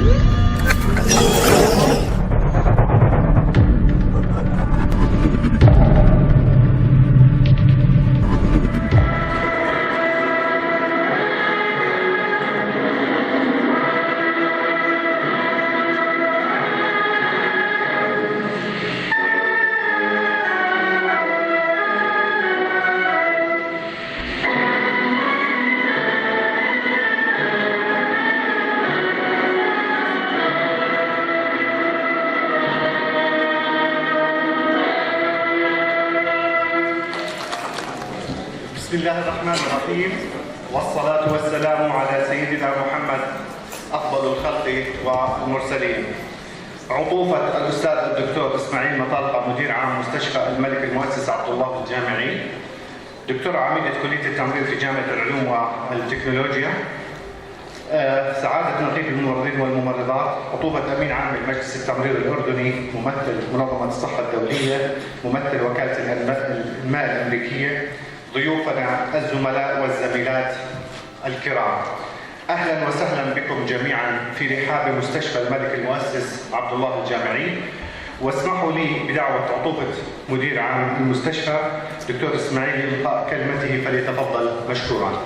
بسم الله الرحمن الرحيم، والصلاة والسلام على سيدنا محمد أفضل الخلق والمرسلين. عطوفة الأستاذ الدكتور إسماعيل مطالقة مدير عام مستشفى الملكي المؤسس عبد الله الجامعي، دكتور عميدة كلية التمريض في جامعة العلوم والتكنولوجيا، سعادة نقيب الممرضين والممرضات، عطوفة أمين عام المجلس التمريض الأردني، ممثل منظمة الصحة الدولية، ممثل وكالة المال الأمريكية، ضيوفنا الزملاء والزميلات الكرام، أهلا وسهلا بكم جميعا في رحاب مستشفى الملك المؤسس عبد الله الجامعي. واسمحوا لي بدعوة عطوفة مدير عام المستشفى دكتور إسماعيل لإلقاء كلمته، فليتفضل مشكورا.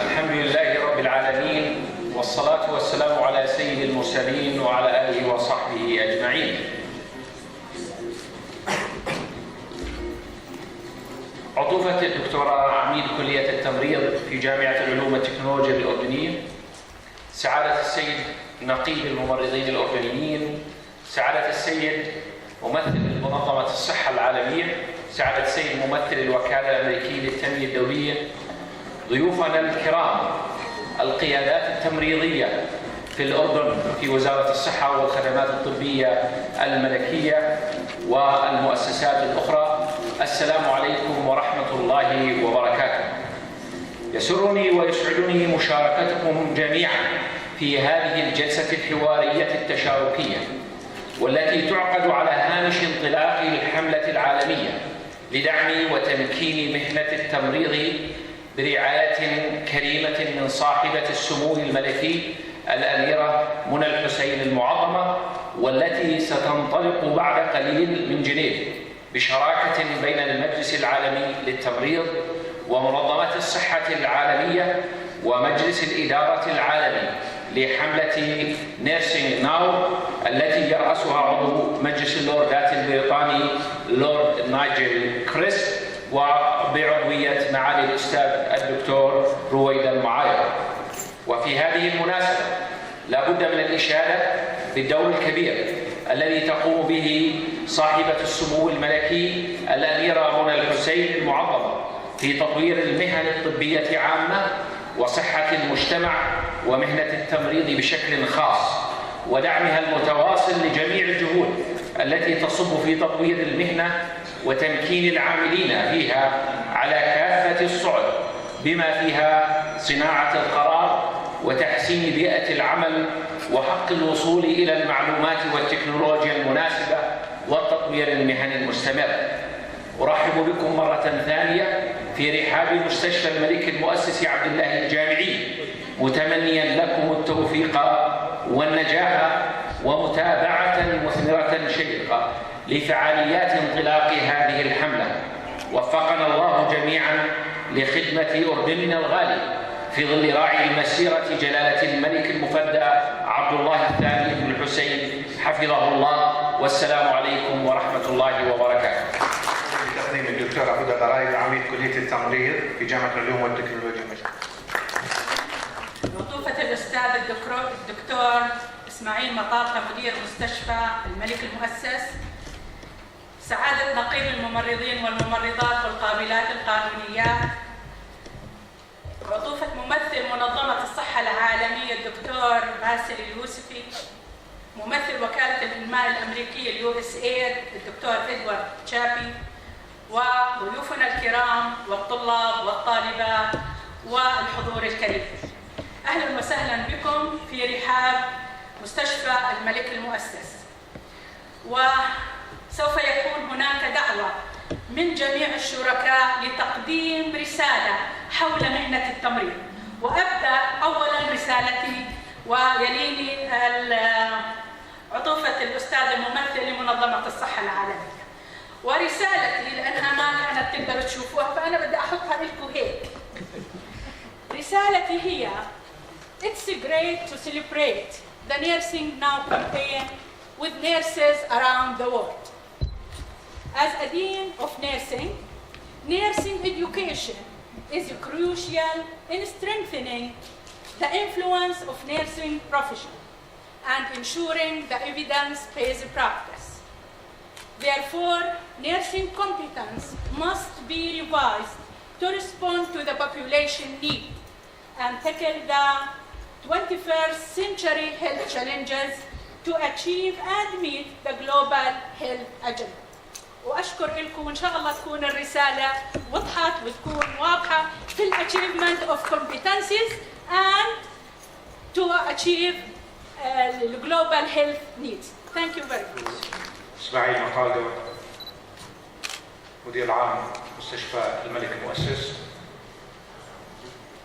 الحمد لله رب العالمين، والصلاة والسلام على سيد المرسلين وعلى آله وصحبه أجمعين. عطوفة الدكتوراه عميد كلية التمريض في جامعة العلوم والتكنولوجيا الأردنية، سعادة السيد نقيب الممرضين الأردنيين، سعادة السيد ممثل منظمة الصحة العالمية، سعادة السيد ممثل الوكالة الأمريكية للتنمية الدولية، ضيوفنا الكرام، القيادات التمريضية في الأردن في وزارة الصحة والخدمات الطبية الملكية والمؤسسات الأخرى، السلام عليكم ورحمة الله وبركاته. يسرني ويسعدني مشاركتكم جميعا في هذه الجلسة الحوارية التشاركية، والتي تعقد على هامش انطلاق الحملة العالمية لدعم وتمكين مهنة التمريض برعاية كريمة من صاحبة السمو الملكي الأميرة منى الحسين المعظمة، والتي ستنطلق بعد قليل من جنيف بشراكة بين المجلس العالمي للتمريض ومنظمة الصحة العالمية ومجلس الإدارة العالمي لحملة نيرسينج ناو، التي يرأسها عضو مجلس اللوردات البريطاني لورد نايجل كريس، وبعضوية معالي الأستاذ الدكتور رويدة المعاوية. وفي هذه المناسبة لا بد من الإشادة بالدور الكبير الذي تقوم به صاحبة السمو الملكي الأميرة منى الحسين المعظمة في تطوير المهن الطبية عامة وصحة المجتمع ومهنة التمريض بشكل خاص، ودعمها المتواصل لجميع الجهود التي تصب في تطوير المهنة وتمكين العاملين فيها على كافة الصعد، بما فيها صناعة القرار وتحسين بيئة العمل وحق الوصول إلى المعلومات والتكنولوجيا المناسبة والتطوير المهني المستمر. أرحب بكم مرة ثانية في رحاب مستشفى الملك المؤسس عبد الله الجامعي، متمنيا لكم التوفيق والنجاح ومتابعة مثمرة شيقة لفعاليات انطلاق هذه الحملة. وفقنا الله جميعا لخدمة أردننا الغالي في ظل راعي المسيرة جلالة الملك المفدى عبد الله الثاني بن الحسين حفظه الله، والسلام عليكم ورحمة الله وبركاته. تقديم الدكتور برعاية عميد كلية التمريض في جامعة العلوم والتكنولوجيا. عطوفة الأستاذ الدكتور إسماعيل مطالقة مدير مستشفى الملك المؤسس، سعادة نقيب الممرضين والممرضات والقابلات القانونيات، عطوفة ممثل منظمة الصحة العالمية الدكتور باسل اليوسفي، ممثل وكالة المال الأمريكية USA الدكتور إدوارد تشابي، وضيوفنا الكرام والطلاب والطالبات والحضور الكريم، أهلا وسهلا بكم في رحاب مستشفى الملك المؤسس. وسوف يكون هناك دعوة من جميع الشركاء لتقديم رسالة حول مهنة التمريض، وأبدأ أولا رسالتي ويليني عطوفة الأستاذ الممثل لمنظمة الصحة العالمية. ورسالتي لأنها ما كانت تقدروا تشوفوها فأنا بدي أحطها لكم هيك. رسالتي هي It's great to celebrate the Nursing Now campaign with nurses around the world. As a Dean of Nursing, nursing education is crucial in strengthening the influence of nursing profession and ensuring the evidence-based practice. Therefore, nursing competence must be revised to respond to the population need and tackle the 21st century health challenges to achieve and meet the global health agenda. وأشكر لكم وإن شاء الله تكون الرسالة وضحت وتكون واضحة في الأچيفمنت of competencies and to achieve the global health needs. Thank you very much. إسماعيل مقالدة، مدير العام مستشفى الملكي المؤسس.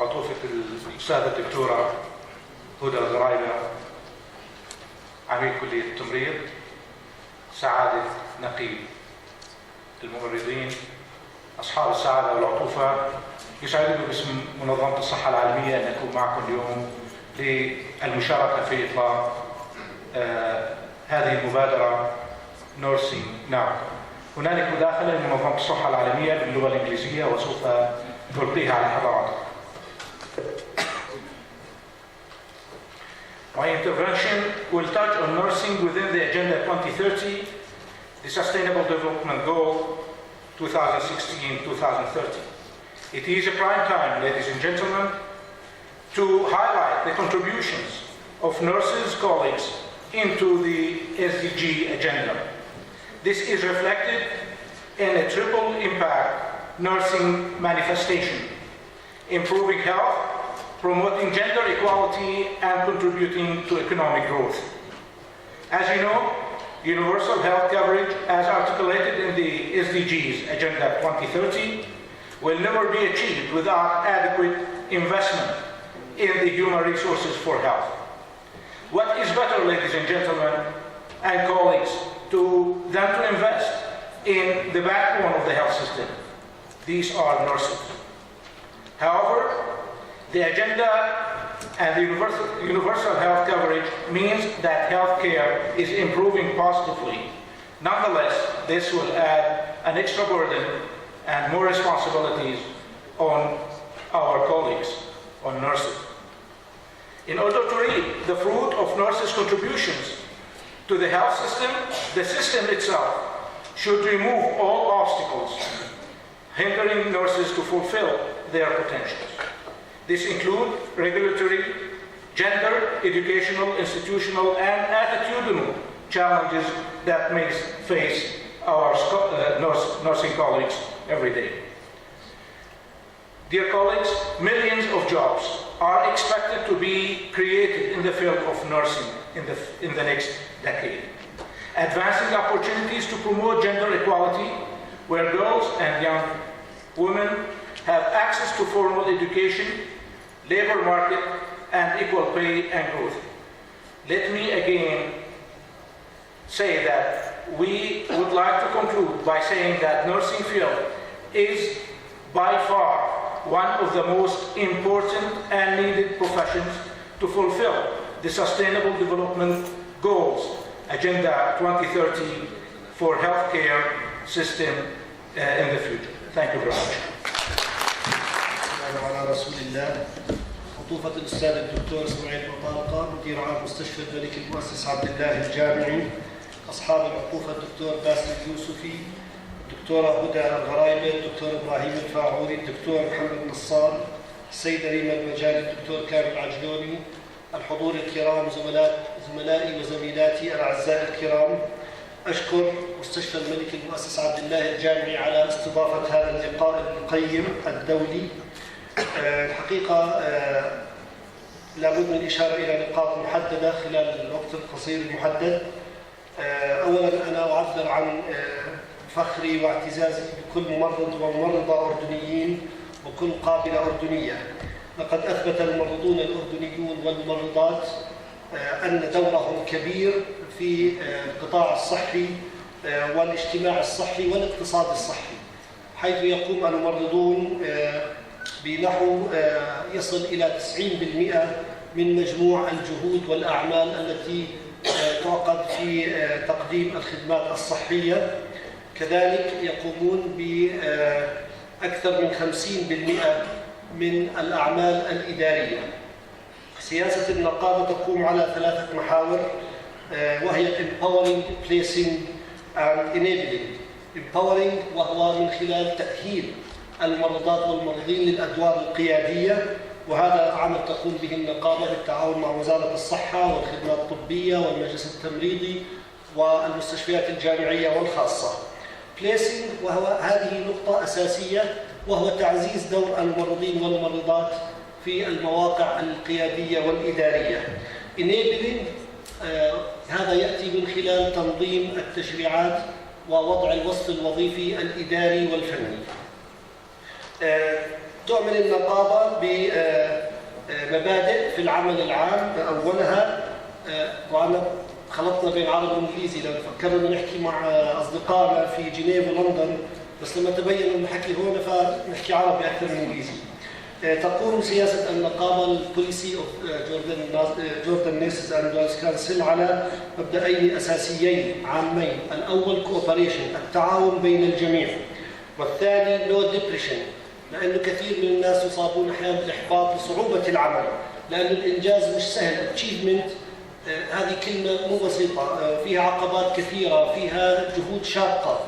عطوفة الأستاذة الدكتورة هدى الغرايبة، عميد كلية التمريض. سعادة نقيب الممرضين، أصحاب السعادة والعطوفة، يسعدني باسم منظمة الصحة العالمية أن أكون معكم اليوم للمشاركة في إطلاق هذه المبادرة Nursing Now. هنالك مداخلة لمنظمة الصحة العالمية باللغة الإنجليزية وسوف نلقيها على حضراتكم. My intervention will touch on nursing within the Agenda 2030, the Sustainable Development Goal 2016-2030. It is a prime time, ladies and gentlemen, to highlight the contributions of nurses' colleagues into the SDG agenda. This is reflected in a triple impact nursing manifestation: improving health, promoting gender equality, and contributing to economic growth. As you know, universal health coverage, as articulated in the SDGs Agenda 2030, will never be achieved without adequate investment in the human resources for health. What is better, ladies and gentlemen and colleagues, than to invest in the backbone of the health system? These are nurses. However, the agenda and the universal health coverage means that healthcare is improving positively. Nonetheless, this will add an extra burden and more responsibilities on our colleagues, on nurses. In order to reap the fruit of nurses' contributions to the health system, the system itself should remove all obstacles hindering nurses to fulfill their potentials. This includes regulatory, gender, educational, institutional, and attitudinal challenges that may face our nursing colleagues every day. Dear colleagues, millions of jobs are expected to be created in the field of nursing in the next decade. Advancing opportunities to promote gender equality, where girls and young women have access to formal education, labor market, and equal pay and growth. Let me again say that we would like to conclude by saying that nursing field is by far one of the most important and needed professions to fulfill the Sustainable Development Goals, Agenda 2030, for healthcare system in the future. Thank you very much. على رسول الله. عطوفة الأستاذ الدكتور اسماعيل مطارقة، مدير عام مستشفى الملكي المؤسس عبد الله الجامعي. أصحاب العطوفة الدكتور باسل اليوسفي، الدكتورة هدى الغرايبة، الدكتور إبراهيم الفاعوري، الدكتور محمد نصار، السيدة ريما المجالي، الدكتور كامل عجلوني، الحضور الكرام، زملائي وزميلاتي الأعزاء الكرام. أشكر مستشفى الملكي المؤسس عبد الله الجامعي على استضافة هذا اللقاء القيم الدولي. الحقيقة لابد من الإشارة إلى نقاط محددة خلال الوقت القصير المحدد. أولاً أنا أعبر عن فخري واعتزازي بكل ممرض وممرضة أردنيين وكل قابلة أردنية. لقد أثبت الممرضون الأردنيون والممرضات أن دورهم كبير في القطاع الصحي والاجتماع الصحي والاقتصاد الصحي، حيث يقوم الممرضون بنحو يصل إلى 90% من مجموع الجهود والأعمال التي تعقد في تقديم الخدمات الصحية. كذلك يقومون بأكثر من 50% من الأعمال الإدارية. سياسة النقابة تقوم على 3 محاور، وهي empowering, placing and enabling. empowering وهو من خلال تأهيل الممرضات والممرضين للأدوار القيادية، وهذا عمل تقوم به النقابة بالتعاون مع وزارة الصحة والخدمات الطبية والمجلس التمريضي والمستشفيات الجامعية والخاصة. placing وهو هذه نقطة أساسية، وهو تعزيز دور الممرضين والممرضات في المواقع القيادية والإدارية. enabling هذا يأتي من خلال تنظيم التشريعات ووضع الوسط الوظيفي الإداري والفني. تؤمن النقابة بمبادئ في العمل العام، أولها وأنا خلطنا بين عربي وإنجليزي لأن فكرنا نحكي مع أصدقائنا في جنيف ولندن، بس لما تبين إنه نحكي هون فنحكي عربي أكثر من إنجليزي. تقوم سياسة النقابة البوليسي أوف جوردن نيرسز أند نيرس كونسل على مبدئين أساسيين عامين. الأول كوبريشن، التعاون بين الجميع، والثاني نو ديبريشن، لأنه كثير من الناس يصابون أحيانا بالإحباط لصعوبة العمل، لأن الإنجاز مش سهل. achievement هذه كلمة مو بسيطة، فيها عقبات كثيرة، فيها جهود شاقة،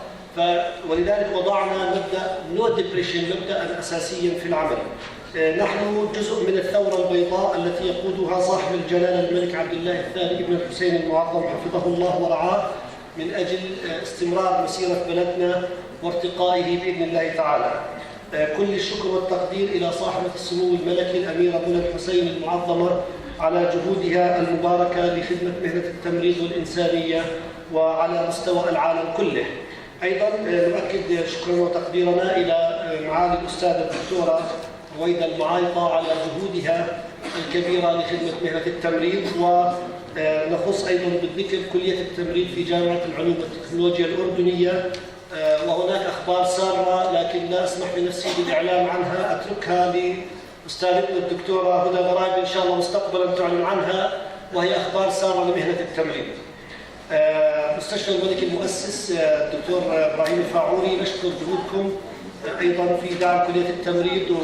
ولذلك وضعنا مبدأ نو ديبريشن مبدأ أساسيا في العمل. نحن جزء من الثورة البيضاء التي يقودها صاحب الجلالة الملك عبد الله الثاني ابن الحسين المعظم حفظه الله ورعاه، من أجل استمرار مسيرة بلدنا وارتقائه بإذن الله تعالى. كل الشكر والتقدير إلى صاحبة السمو الملكي الأميرة الحسين المعظمة على جهودها المباركة لخدمة مهنة التمريض والإنسانية وعلى مستوى العالم كله. أيضا نؤكد شكرا وتقديرنا إلى معالي الأستاذة الدكتورة رويدة المعايطة على جهودها الكبيرة لخدمة مهنة التمريض، ونخص أيضا بالذكر كلية التمريض في جامعة العلوم والتكنولوجيا الأردنية. وهناك أخبار سارة لكن لا أسمح بنفسي بالإعلام عنها، أتركها لأستاذتنا الدكتورة هدى غرائب إن شاء الله مستقبلا تعلن عنها، وهي أخبار سارة لمهنة التمريض. مستشفى الملكي المؤسس الدكتور إبراهيم الفاعوري، نشكر جهودكم أيضا في دعم كلية التمريض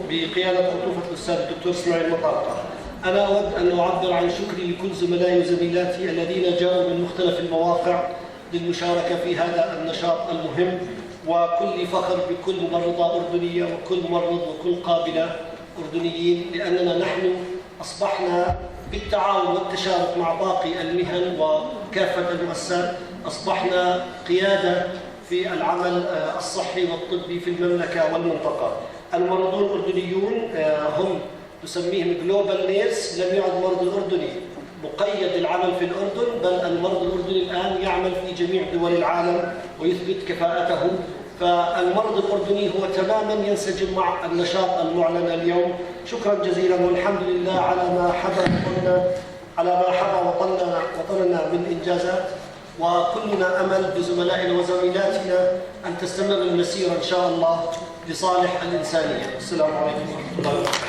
بقيادة عطوفة الأستاذ الدكتور اسماعيل مطارقة. أنا أود أن أعبر عن شكري لكل زملائي وزميلاتي الذين جاءوا من مختلف المواقع للمشاركة في هذا النشاط المهم، وكل فخر بكل ممرضة أردنية وكل ممرض وكل قابلة أردنيين، لأننا نحن أصبحنا بالتعاون والتشارك مع باقي المهن وكافة المؤسسات أصبحنا قيادة في العمل الصحي والطبي في المملكة والمنطقة. الممرضون الأردنيون هم نسميهم جلوبال نيرس، لم يعد الممرض الأردني مقيد العمل في الأردن، بل الممرض الأردني الآن يعمل في جميع دول العالم ويثبت كفاءته. فالممرض الأردني هو تماما ينسجم مع النشاط المعلن اليوم. شكرا جزيلا، والحمد لله على ما حظى وطننا من إنجازات، وكلنا أمل بزملائنا وزميلاتنا أن تستمر المسيرة إن شاء الله لصالح الإنسانية. السلام عليكم ورحمة الله وبركاته.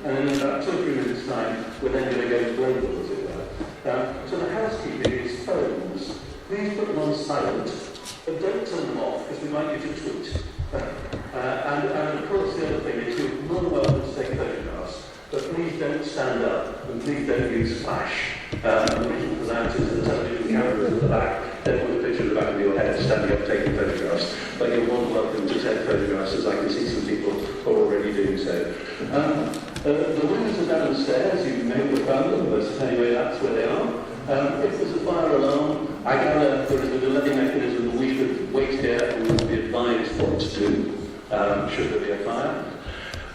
And in about 2 or 3 minutes' time, we're then going to go to global, as it were. So the housekeeping is phones. Please put them on silent, but don't turn them off because we might need to tweet. And of course, the other thing is you're more than welcome to take photographs, but please don't stand up and please don't use flash. Because that is the television cameras at the back. Don't put a picture of the back of your head standing up taking photographs. But you're more than welcome to take photographs, as I can see some people are already doing so. The windows are downstairs. You may have found them, but anyway, that's where they are. If there's a fire alarm, I gather there is a delay mechanism. We should wait here and we'll be advised what to do should there be a fire.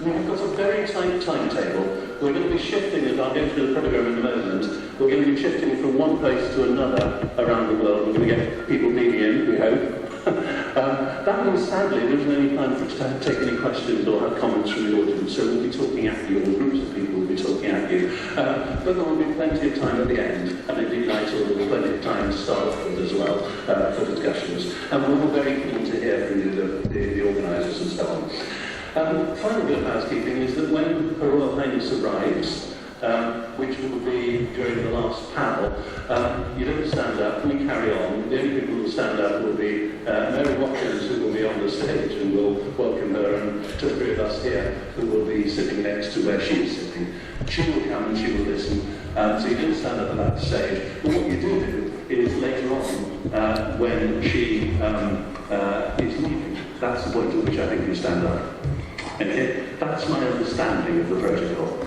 We've got a very tight timetable. We're going to be shifting, as I'll go through the programme in a moment, we're going to be shifting from one place to another around the world. We're going to get people being in, we hope. That means, sadly, there isn't any time for us to take any questions or have comments from the audience, so we'll be talking at you, or groups of people will be talking at you. But there will be plenty of time at the end, and indeed I thought there was plenty of time to start off with as well for discussions. And we're all very keen to hear from you, the organisers and so on. Final bit of housekeeping is that when Her Royal Highness arrives, which will be during the last panel, you don't stand up, we carry on. The only people who will stand up will be Mary Watkins, who will be on the stage, and we'll welcome her, and to the three of us here, who will be sitting next to where she is sitting. She will come and she will listen, so you don't stand up at that stage. But what you do is later on, when she is leaving, that's the point at which I think you stand up. Okay? That's my understanding of the protocol.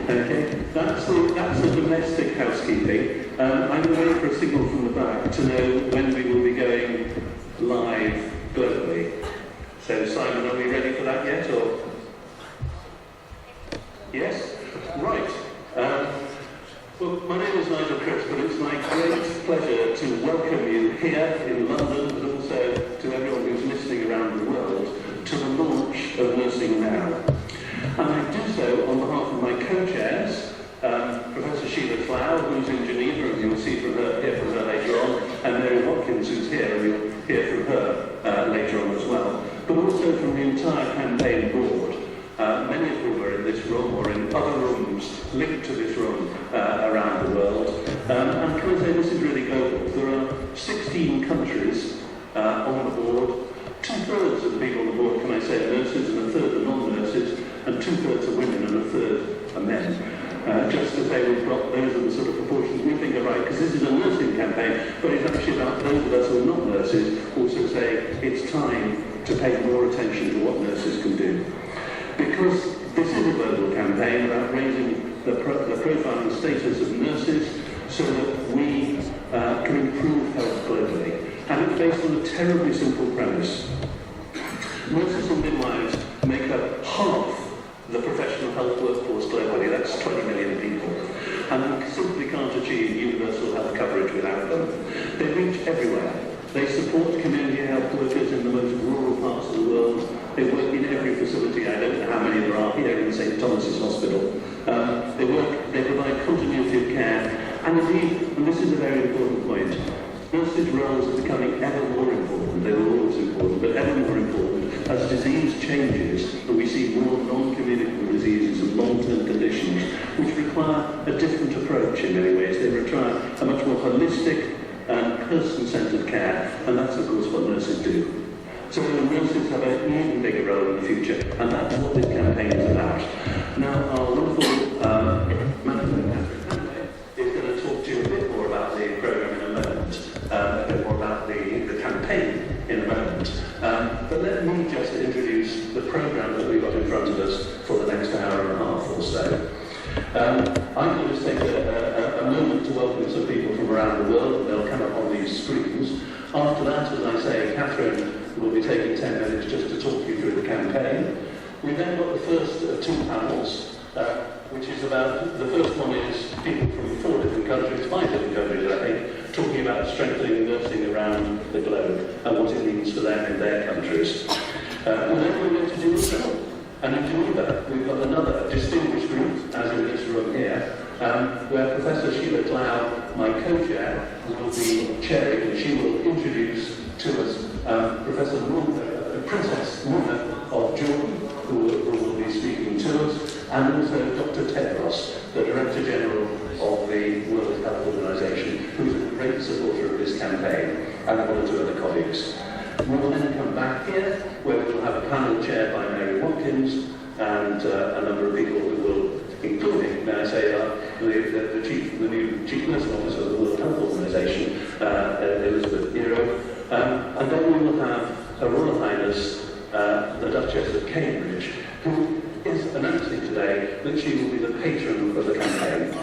Okay, that's the domestic housekeeping. I'm going to wait for a signal from the back to know when we will be going live globally. So, Simon, are we ready for that yet? Or yes? Right. Well, my name is Nigel Cripps, but it's my great pleasure to welcome you here in London, but also to everyone who's listening around the world, to the launch of Nursing Now. And I do so on behalf of my co-chairs, Professor Sheila Clow, who's in Geneva, and you'll hear from her later on, and Mary Watkins, who's here, and you'll hear from her later on as well, but also from the entire campaign board, many of whom are in this room or in other rooms linked to this room around the world. And can I say this is really global? There are 16 countries on the board. 2/3 of the people on the board, can I say, are nurses, and 1/3 are non-nurses, and 2/3 are women, and 1/3 are men. Just to say we've got those are the sort of proportions we think are right, because this is a nursing campaign, but it's actually about those of us who are not nurses also saying it's time to pay more attention to what nurses can do. Because this is a global campaign about raising the profile and status of nurses so that we can improve health globally. And it's based on a terribly simple premise. Nurses and midwives make up half the professional health workforce globally. That's 20 million people. And we simply can't achieve universal health coverage without them. They reach everywhere. They support community health workers in the most rural parts of the world. They work in every facility. I don't know how many there are here in St. Thomas's Hospital. They provide continuity of care. And indeed, and this is a very important point, nurses' roles are becoming ever more important. They were always important, but ever more important as disease changes and we see more non-communicable diseases and long-term conditions which require a different approach in many ways. They require a much more holistic and person-centred care, and that's of course what nurses do. So nurses have an even bigger role in the future, and that's what this campaign is about. Now, our wonderful manager is going to talk to you a bit more about the programme in a moment, a bit more about the campaign in a moment. But let me just introduce the programme that we've got in front of us for the next hour and a half or so. I'm going to just take a moment to welcome some people from around the world, and they'll come up on these screens. After that, as I say, Catherine will be taking 10 minutes just to talk you through the campaign. We then got the first two panels, which is about, the first one is people from 5 different countries, I think, talking about strengthening nursing around the globe and what it means for them in their countries. And then we're going to do a film. And in Geneva, we've got another distinguished group, as in this room here, where Professor Sheila Clow, my co-chair, will be chairing, and she will introduce to us Professor Princess Mehmet of Jordan, who will be speaking to us, and also Dr. Tedros, the Director General of the World Health Organization, who's a great supporter of this campaign, and one or two other colleagues. We will then come back here, where we will have a panel chaired by Mary Watkins and a number of people who will, including, may I say, the new Chief Nursing Officer of the World Health Organization, Elizabeth Nero. And then we will have Her Royal Highness, the Duchess of Cambridge, who is announcing today that she will be the patron of the campaign.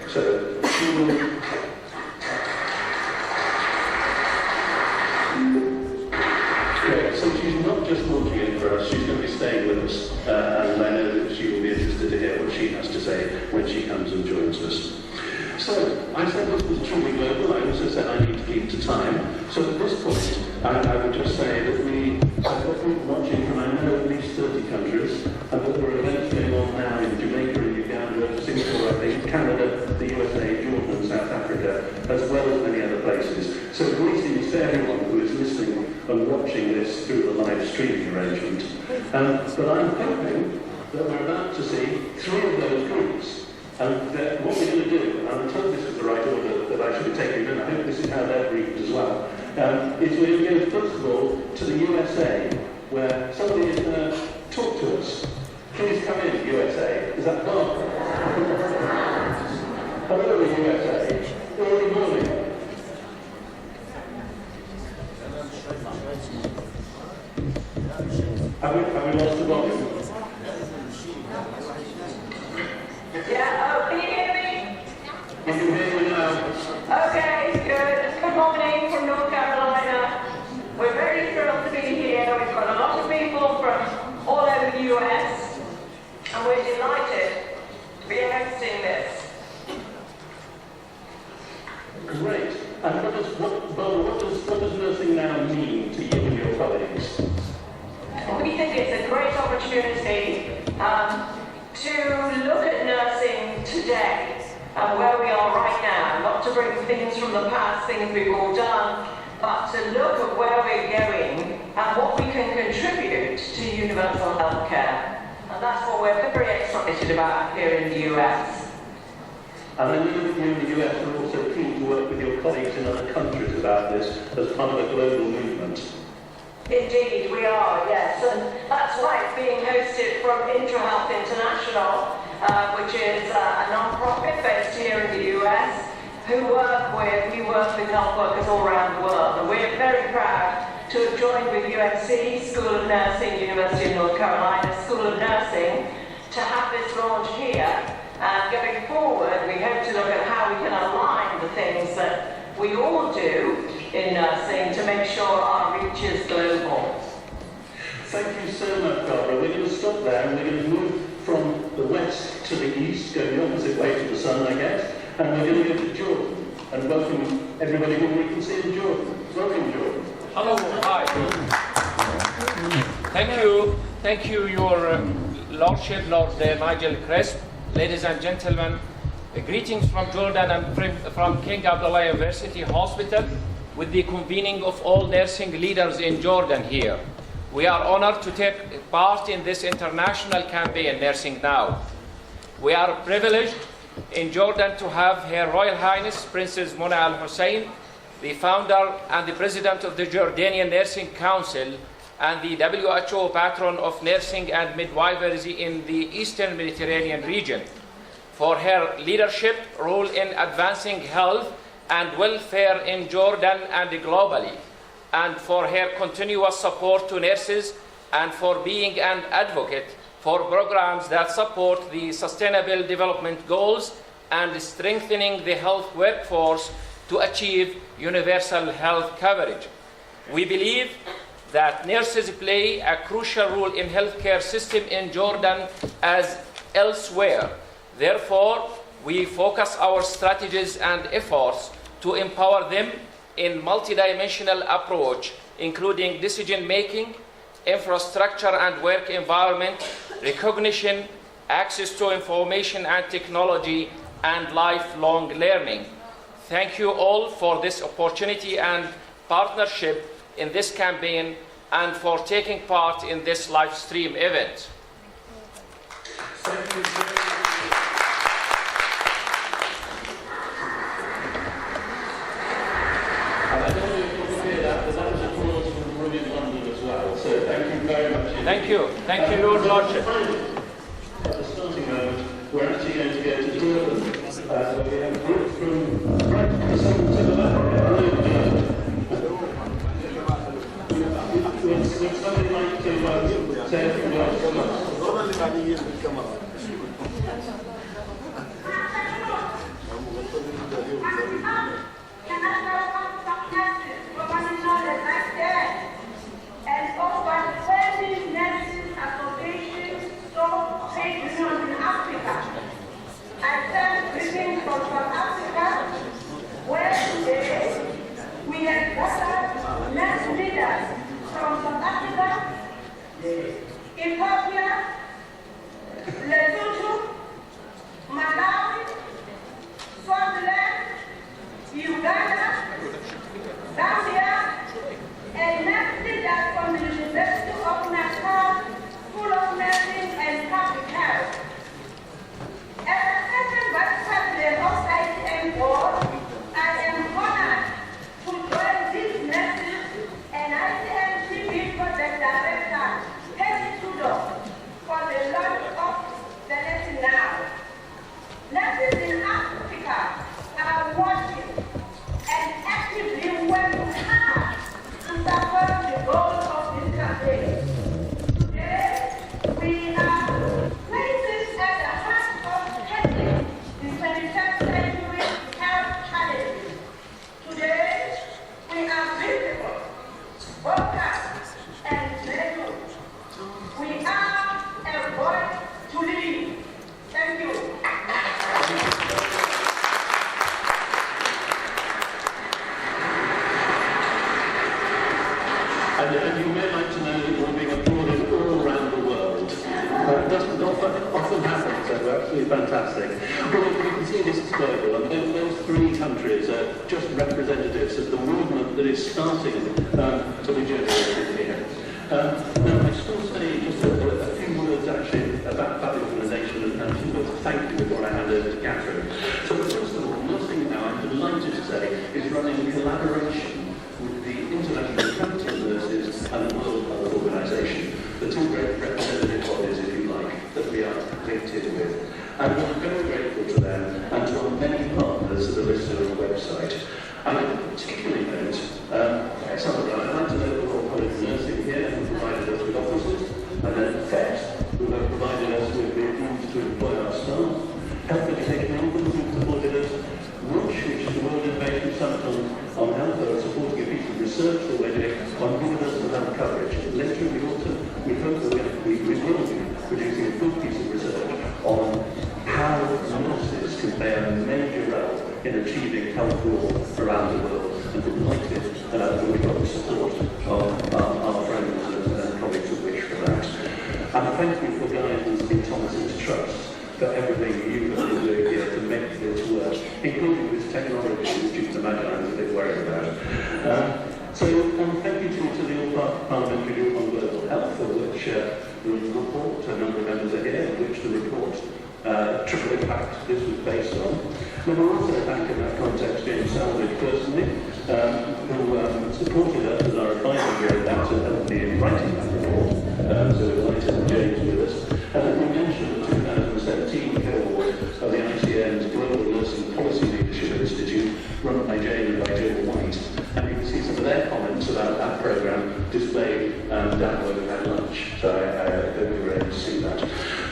So she will... So she's not just launching it for us, she's going to be staying with us, and I know that she will be interested to hear what she has to say when she comes and joins us. So, I said this was truly global, I also said I need to keep to time, so at this point, And I would just say that we have been watching from, I know, at least 30 countries, and that there are events going on now in Jamaica, in Uganda, Singapore, I think, Canada, the USA, Jordan, South Africa, as well as many other places. So greetings to everyone who is listening and watching this through the live streaming arrangement. But I'm hoping that we're about to see 3 of those groups. And what we're going to do, and I'm told this is the right order that I should be taking, and I hope this is how they're briefed as well, is we're going to go first of all to the USA, where somebody is going to talk to us. Please come in, USA. Is that Barbara? Hello, USA. Good morning. Have we lost the volume? Yeah, oh, can you hear me? We can hear you now. Okay, good. Good morning from North Carolina. We're very thrilled to be here. We've got a lot of people from all over the US, and we're delighted to be hosting this. Great. And what does nursing now mean to you and your colleagues? We think it's a great opportunity to look at nursing today and where we are right now, not to bring things from the past, things we've all done, but to look at where we're going and what we can contribute to universal health care. And that's what we're very excited about here in the US. And I know that you in the US are also keen to work with your colleagues in other countries about this as part of a global movement. Indeed, we are, yes. And that's why it's being hosted from IntraHealth International, which is a non-profit based here in the US, we work with health workers all around the world. And we're very proud to have joined with UNC, School of Nursing, University of North Carolina, School of Nursing, to have this launch here. And going forward, we hope to look at how we can align the things that we all do in nursing to make sure our reach is global. Thank you so much, Barbara. We're going to stop there and we're going to move from the west to the east, go the opposite way to the sun, I guess, and we're going to go to Jordan and welcome everybody who we can see in Jordan. Welcome, Jordan. Hello, hi. Thank you, Your Lordship, Lord Nigel Crisp. Ladies and gentlemen, greetings from Jordan and from King Abdullah University Hospital with the convening of all nursing leaders in Jordan here. We are honored to take part in this international campaign, Nursing Now. We are privileged in Jordan to have Her Royal Highness Princess Mona Al Hussein, the founder and the president of the Jordanian Nursing Council and the WHO patron of nursing and midwifery in the Eastern Mediterranean region, for her leadership role in advancing health and welfare in Jordan and globally, and for her continuous support to nurses and for being an advocate for programs that support the Sustainable Development Goals and strengthening the health workforce to achieve universal health coverage. We believe that nurses play a crucial role in healthcare system in Jordan as elsewhere. Therefore, we focus our strategies and efforts to empower them in multidimensional approach, including decision-making, infrastructure and work environment, recognition, access to information and technology, and lifelong learning. Thank you all for this opportunity and partnership in this campaign and for taking part in this live stream event. Thank you very much. And I don't know if you can hear that, but that was applause from the room in London as well. So thank you very much. Thank you, Your Lordship. At the starting moment, we're actually going to go to Jordan, where we have a group from right to the left. Would somebody like to say a few words? And over 20 nurses associations, so trade unions in Africa. I sent greetings from South Africa, where today absolutely fantastic. Well, you can see this is global, and those three countries are just representatives of the movement that is starting to be generated here. Now, I just want to say just a few words actually about the organisation and a few words of thank you before I hand over to Catherine. So first of all, nursing now, I'm delighted to say, is running a collaboration with the International Council of Nurses and the World Health Organisation, the two great representative bodies, if you like, that we are linked in with. And we're very grateful to them and to our many partners that are listed on the website. And I particularly note some of them. I'd like to note the Royal College of Nursing here, who provided us with offices, and then FET, who have provided us with vehicles to employ our staff, Health Education England, who supported us, WISH, which is the World Innovation Summit on Health, that are supporting a piece of research already on universal health coverage. Later in the autumn, we hope that we will be producing a good piece of research on how nurses can play a major role in achieving health law around the world, and delighted that we've got the support of our friends and colleagues of WISH for that. And thank you for guidance in Thomas's Trust for everything you have been doing here to make this work, including this technology, which you can imagine I was a bit worried about. So thank you to the All-Parliamentary Group on Global Health, for which the report, a number of members are here, which the report triple impact this was based on. And we'll also thank in that context James Salvage personally, who supported us as our advisor here at to help me in writing that report. So we're delighted to have James with us. And as we mentioned, the 2017 cohort of the ICN's Global Nursing Policy Leadership Institute, run by Jane and by Jill White. And you can see some of their comments about that programme displayed down where we had lunch. So I hope you were able to see that.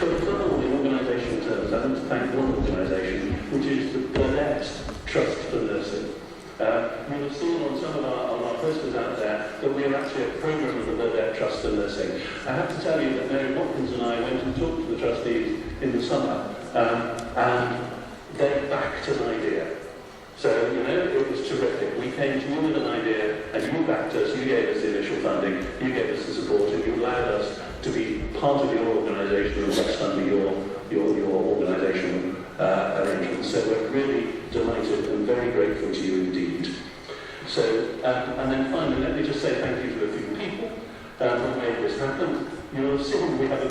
But above all, in organisational terms, I want to thank one organisation, which is the Burnett Trust for Nursing. You'll have seen on some of our posters out there that we are actually a programme of the Burnett Trust for Nursing. I have to tell you that Mary Watkins and I went and talked to the trustees in the summer, and they backed an idea. So, it was terrific. We came to you with an idea, and you backed us, you gave us the initial funding, you gave us the support, and you allowed us to be part of your organisation and rest under your organisational arrangements. So we're really delighted and very grateful to you indeed. So, and then finally, let me just say thank you to a few people who made this happen. You'll have seen we have a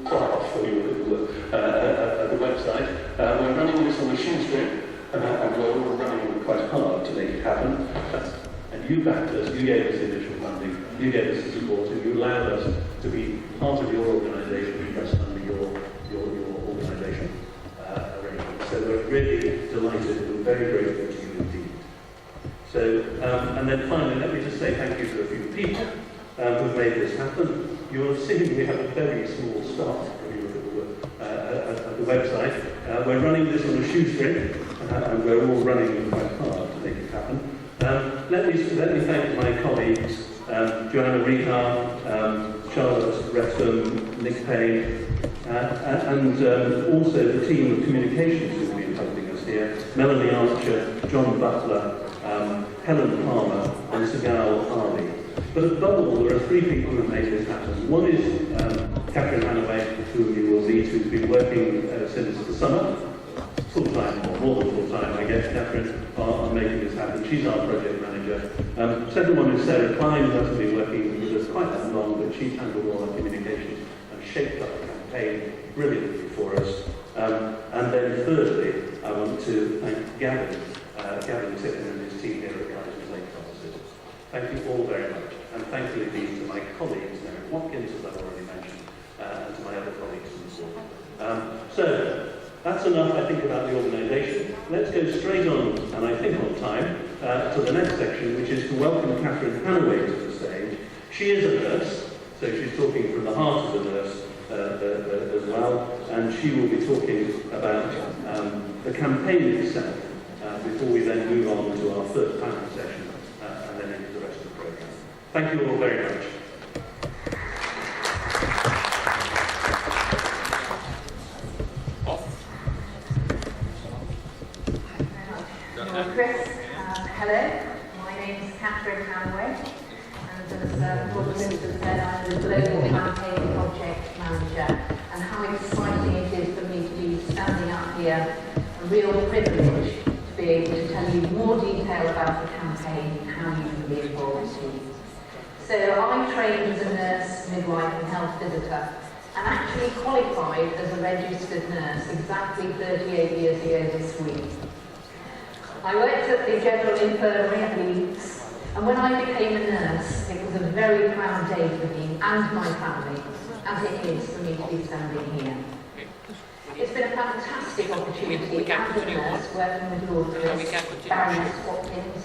graph when you look at the website. We're running this on a shoestring. And we're all running quite hard to make it happen. And you backed us, you gave us the initial funding, you gave us the support, and you allowed us to be part of your organisation, rest under your organisation arrangement. So we're really delighted and very grateful to you indeed. So, and then finally, let me just say thank you to a few people who've made this happen. You'll have seen we have a very small staff when you look at the website. We're running this on a shoestring. And we're all running quite hard to make it happen. Let me thank my colleagues, Joanna Rehar, Charlotte Wrexham, Nick Payne, and also the team of communications who've been helping us here, Melanie Archer, John Butler, Helen Palmer, and Sigal Harvey. But above all, there are three people who made this happen. One is Catherine Hanaway, who you will meet, who's been working since the summer, full-time, or more than full-time, I guess, Catherine, on making this happen. She's our project manager. Second one is Sarah Klein, who hasn't been working with us quite that long, but she's handled all our communications and shaped up the campaign brilliantly for us. And then thirdly, I want to thank Gavin Tippin and his team here at Guys Lake Offices. Thank you all very much. And thankfully these to my colleagues, Mary Watkins, as I've already mentioned, and to my other colleagues and so on. That's enough, I think, about the organisation. Let's go straight on, and I think on time, to the next section, which is to welcome Catherine Hanaway to the stage. She is a nurse, so she's talking from the heart of the nurse as well, and she will be talking about the campaign itself before we then move on to our third panel session and then into the rest of the programme. Thank you all very much. Chris, hello, my name is Catherine Hanaway, and as Robert Simpson said, I'm the Global Campaign Project Manager, and how exciting it is for me to be here a real privilege to be able to tell you more detail about the campaign and how you can be involved too. So I trained as a nurse, midwife and health visitor and actually qualified as a registered nurse exactly 38 years ago this week. I worked at the General Infirmary at Leeds, and when I became a nurse, it was a very proud day for me and my family, as it is for me to be standing here. It's been a fantastic opportunity as a nurse working with daughters, Baroness Watkins,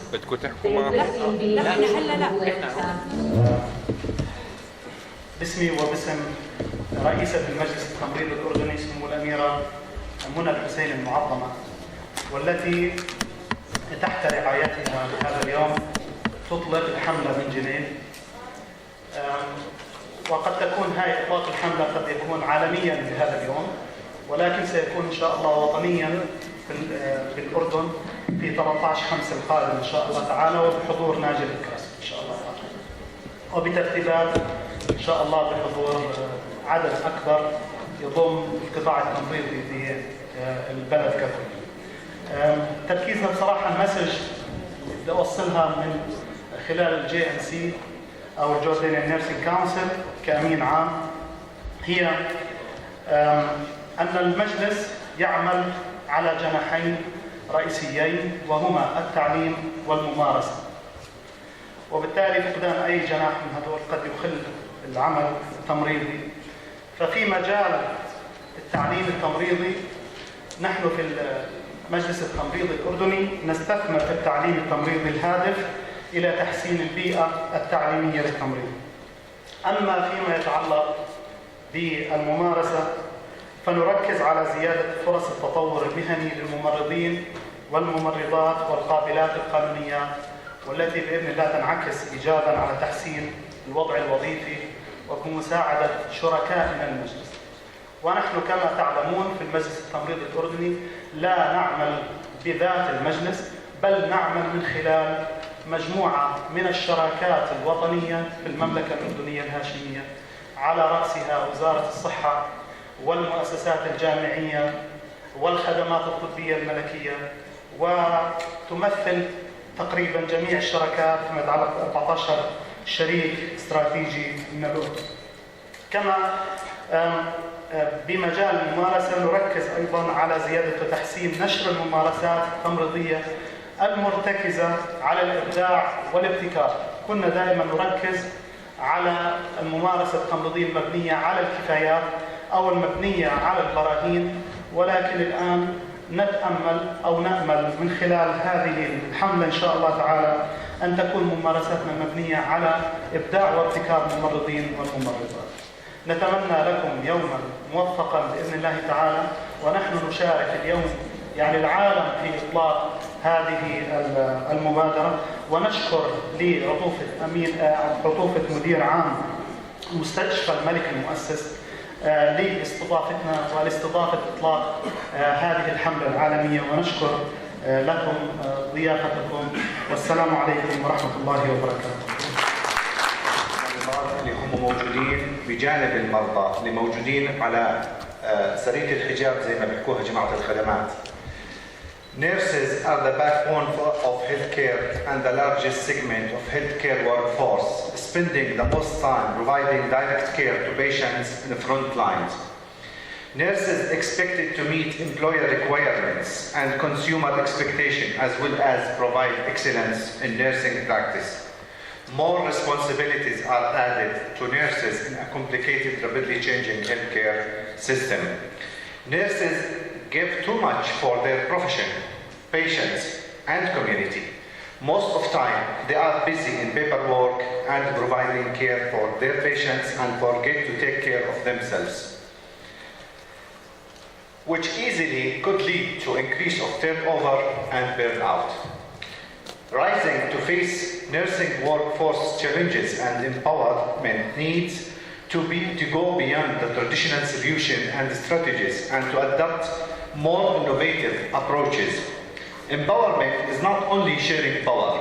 باسمي وباسم رئيسة المجلس التمريض الأردني سمو الأميرة منى الحسين المعظمة، والتي تحت رعايتها هذا اليوم تطلق الحملة من جنيف. وقد تكون هاي إطلاق الحملة قد يكون عالميا بهذا اليوم، ولكن سيكون إن شاء الله وطنيا في الأردن في 13/5 القادم إن شاء الله تعالى، وبحضور ناجل الكراسي إن شاء الله تعالى، وبترتيبات إن شاء الله بحضور عدد أكبر يضم القطاع التمريضي في البلد ككل. تركيزنا بصراحة المسج اللي أوصلها من خلال الJNC أو الجوردانيان نيرسينج كونسل كأمين عام هي أن المجلس يعمل على جناحين رئيسيين، وهما التعليم والممارسة، وبالتالي فقدان أي جناح من هذول قد يخل العمل التمريضي. ففي مجال التعليم التمريضي نحن في المجلس التمريضي الأردني نستثمر في التعليم التمريضي الهادف إلى تحسين البيئة التعليمية للتمريض. أما فيما يتعلق بالممارسة فنركز على زيادة فرص التطور المهني للممرضين والممرضات والقابلات القانونيات، والتي بإذن الله تنعكس إيجاباً على تحسين الوضع الوظيفي وبمساعدة شركائنا المجلس. ونحن كما تعلمون في المجلس التمريض الأردني لا نعمل بذات المجلس، بل نعمل من خلال مجموعة من الشراكات الوطنية في المملكة الأردنية الهاشمية، على رأسها وزارة الصحة والمؤسسات الجامعية والخدمات الطبية الملكية، وتمثل تقريبا جميع الشراكات فيما يتعلق ب 14 شريك استراتيجي من الأردن. كما بمجال الممارسة نركز أيضا على زيادة وتحسين نشر الممارسات التمريضية المرتكزة على الإبداع والابتكار. كنا دائما نركز على الممارسة التمريضية المبنية على الكفايات أو المبنية على البراهين، ولكن الآن نتأمل أو نأمل من خلال هذه الحملة إن شاء الله تعالى أن تكون ممارساتنا مبنية على إبداع وابتكار الممرضين والممرضات. نتمنى لكم يوما موفقا بإذن الله تعالى، ونحن نشارك اليوم يعني العالم في إطلاق هذه المبادرة، ونشكر لعطوفة مدير عام مستشفى الملكي المؤسس لاستضافتنا ولاستضافة إطلاق هذه الحملة العالمية، ونشكر لكم ضيافتكم، والسلام عليكم ورحمة الله وبركاته. اللي هم موجودين بجانب المرضى اللي موجودين على سرية الحجاب زي ما بيحكوها جماعة الخدمات. Nurses are the backbone of healthcare and the largest segment of healthcare workforce, spending the most time providing direct care to patients in the front lines. Nurses expected to meet employer requirements and consumer expectation, as well as provide excellence in nursing practice. More responsibilities are added to nurses in a complicated, rapidly changing healthcare system. Nurses give too much for their profession, patients, and community. Most of the time, they are busy in paperwork and providing care for their patients and forget to take care of themselves, which easily could lead to increase of turnover and burnout. Rising to face nursing workforce challenges and empowerment needs to go beyond the traditional solution and strategies and to adopt more innovative approaches. Empowerment is not only sharing power.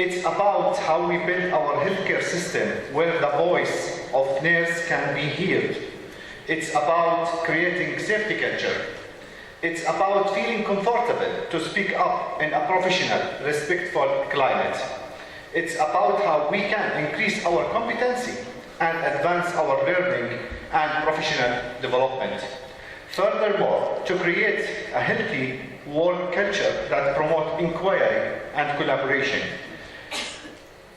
It's about how we build our healthcare system where the voice of nurse can be heard. It's about creating safety culture It's about feeling comfortable to speak up in a professional, respectful climate. It's about how we can increase our competency and advance our learning and professional development. Furthermore, to create a healthy work culture that promotes inquiry and collaboration.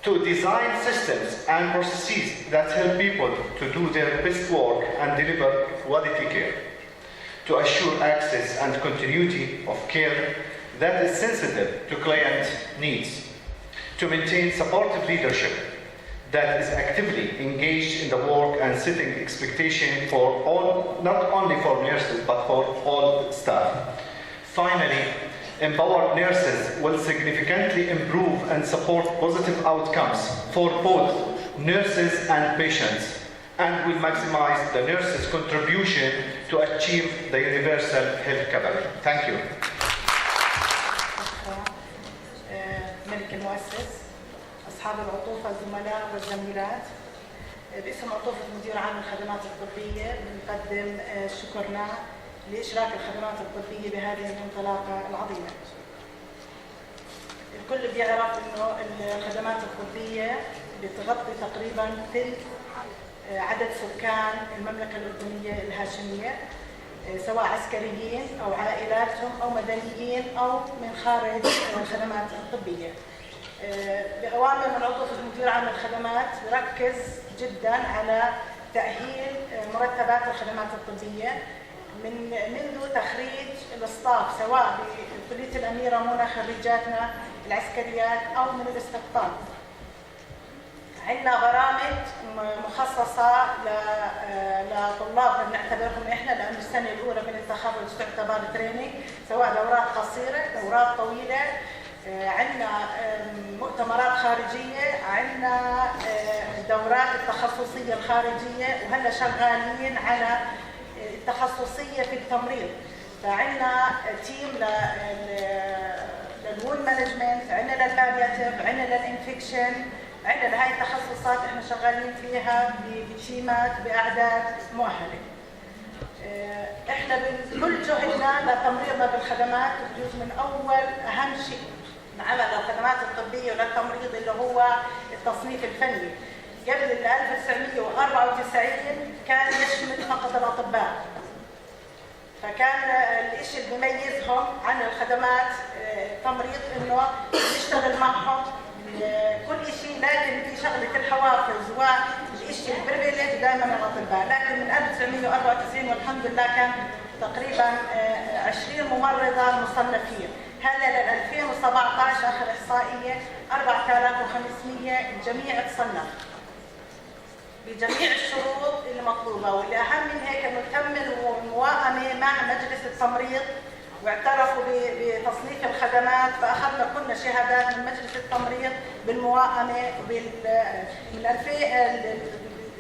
To design systems and processes that help people to do their best work and deliver quality care. To assure access and continuity of care that is sensitive to client needs. To maintain supportive leadership that is actively engaged in the work and setting expectation for all, not only for nurses, but for all staff. Finally, empowered nurses will significantly improve and support positive outcomes for both nurses and patients, and will maximize the nurses' contribution to achieve the universal health coverage. Thank you. ملك المؤسس، أصحاب العطوفة، الزملاء والزميلات، باسم عطوفة مدير عام الخدمات الطبية بنقدم شكرنا لإشراك الخدمات الطبية بهذه الانطلاقة العظيمة. الكل بيعرف إنه الخدمات الطبية بتغطي تقريباً ثلث عدد سكان المملكة الأردنية الهاشمية، سواء عسكريين أو عائلاتهم أو مدنيين أو من خارج الخدمات الطبية. بأوامر من عطوفة مدير عام الخدمات ركز جدا على تأهيل مرتبات الخدمات الطبية منذ تخريج الاصطاف، سواء بكلية الأميرة منى خريجاتنا العسكريات أو من الاستقطاب. عندنا برامج مخصصة لطلاب بنعتبرهم احنا، لأن السنة الأولى من التخرج تعتبر تريننج، سواء دورات قصيرة، دورات طويلة. عندنا مؤتمرات خارجية، عندنا الدورات التخصصية الخارجية، وهلا شغالين على التخصصية في التمريض. فعندنا تيم للوول مانجمنت، عندنا للبالياتيف، عندنا للانفكشن، عندنا لهي التخصصات احنا شغالين فيها بتيمات باعداد مؤهله. احنا كل جهدنا لتمريضنا بالخدمات بجوز من اول اهم شيء عمل الخدمات الطبيه وللتمريض اللي هو التصنيف الفني. قبل 1994 كان يشمل فقط الاطباء، فكان الشيء اللي بيميزهم عن الخدمات التمريض انه نشتغل معهم كل شيء، لكن في شغله الحوافز والشيء البريفيليج دائما الاطباء. لكن من 1994 والحمد لله كان تقريبا 20 ممرضه مصنفين. هلا لل 2017 اخر احصائيه 4500 الجميع تصنف بجميع الشروط المطلوبه، واللي اهم من هيك انه تم الموائمه مع مجلس التمريض واعترفوا بتصنيف الخدمات، فاخذنا كنا شهادات من مجلس التمريض بالموائمه من 2000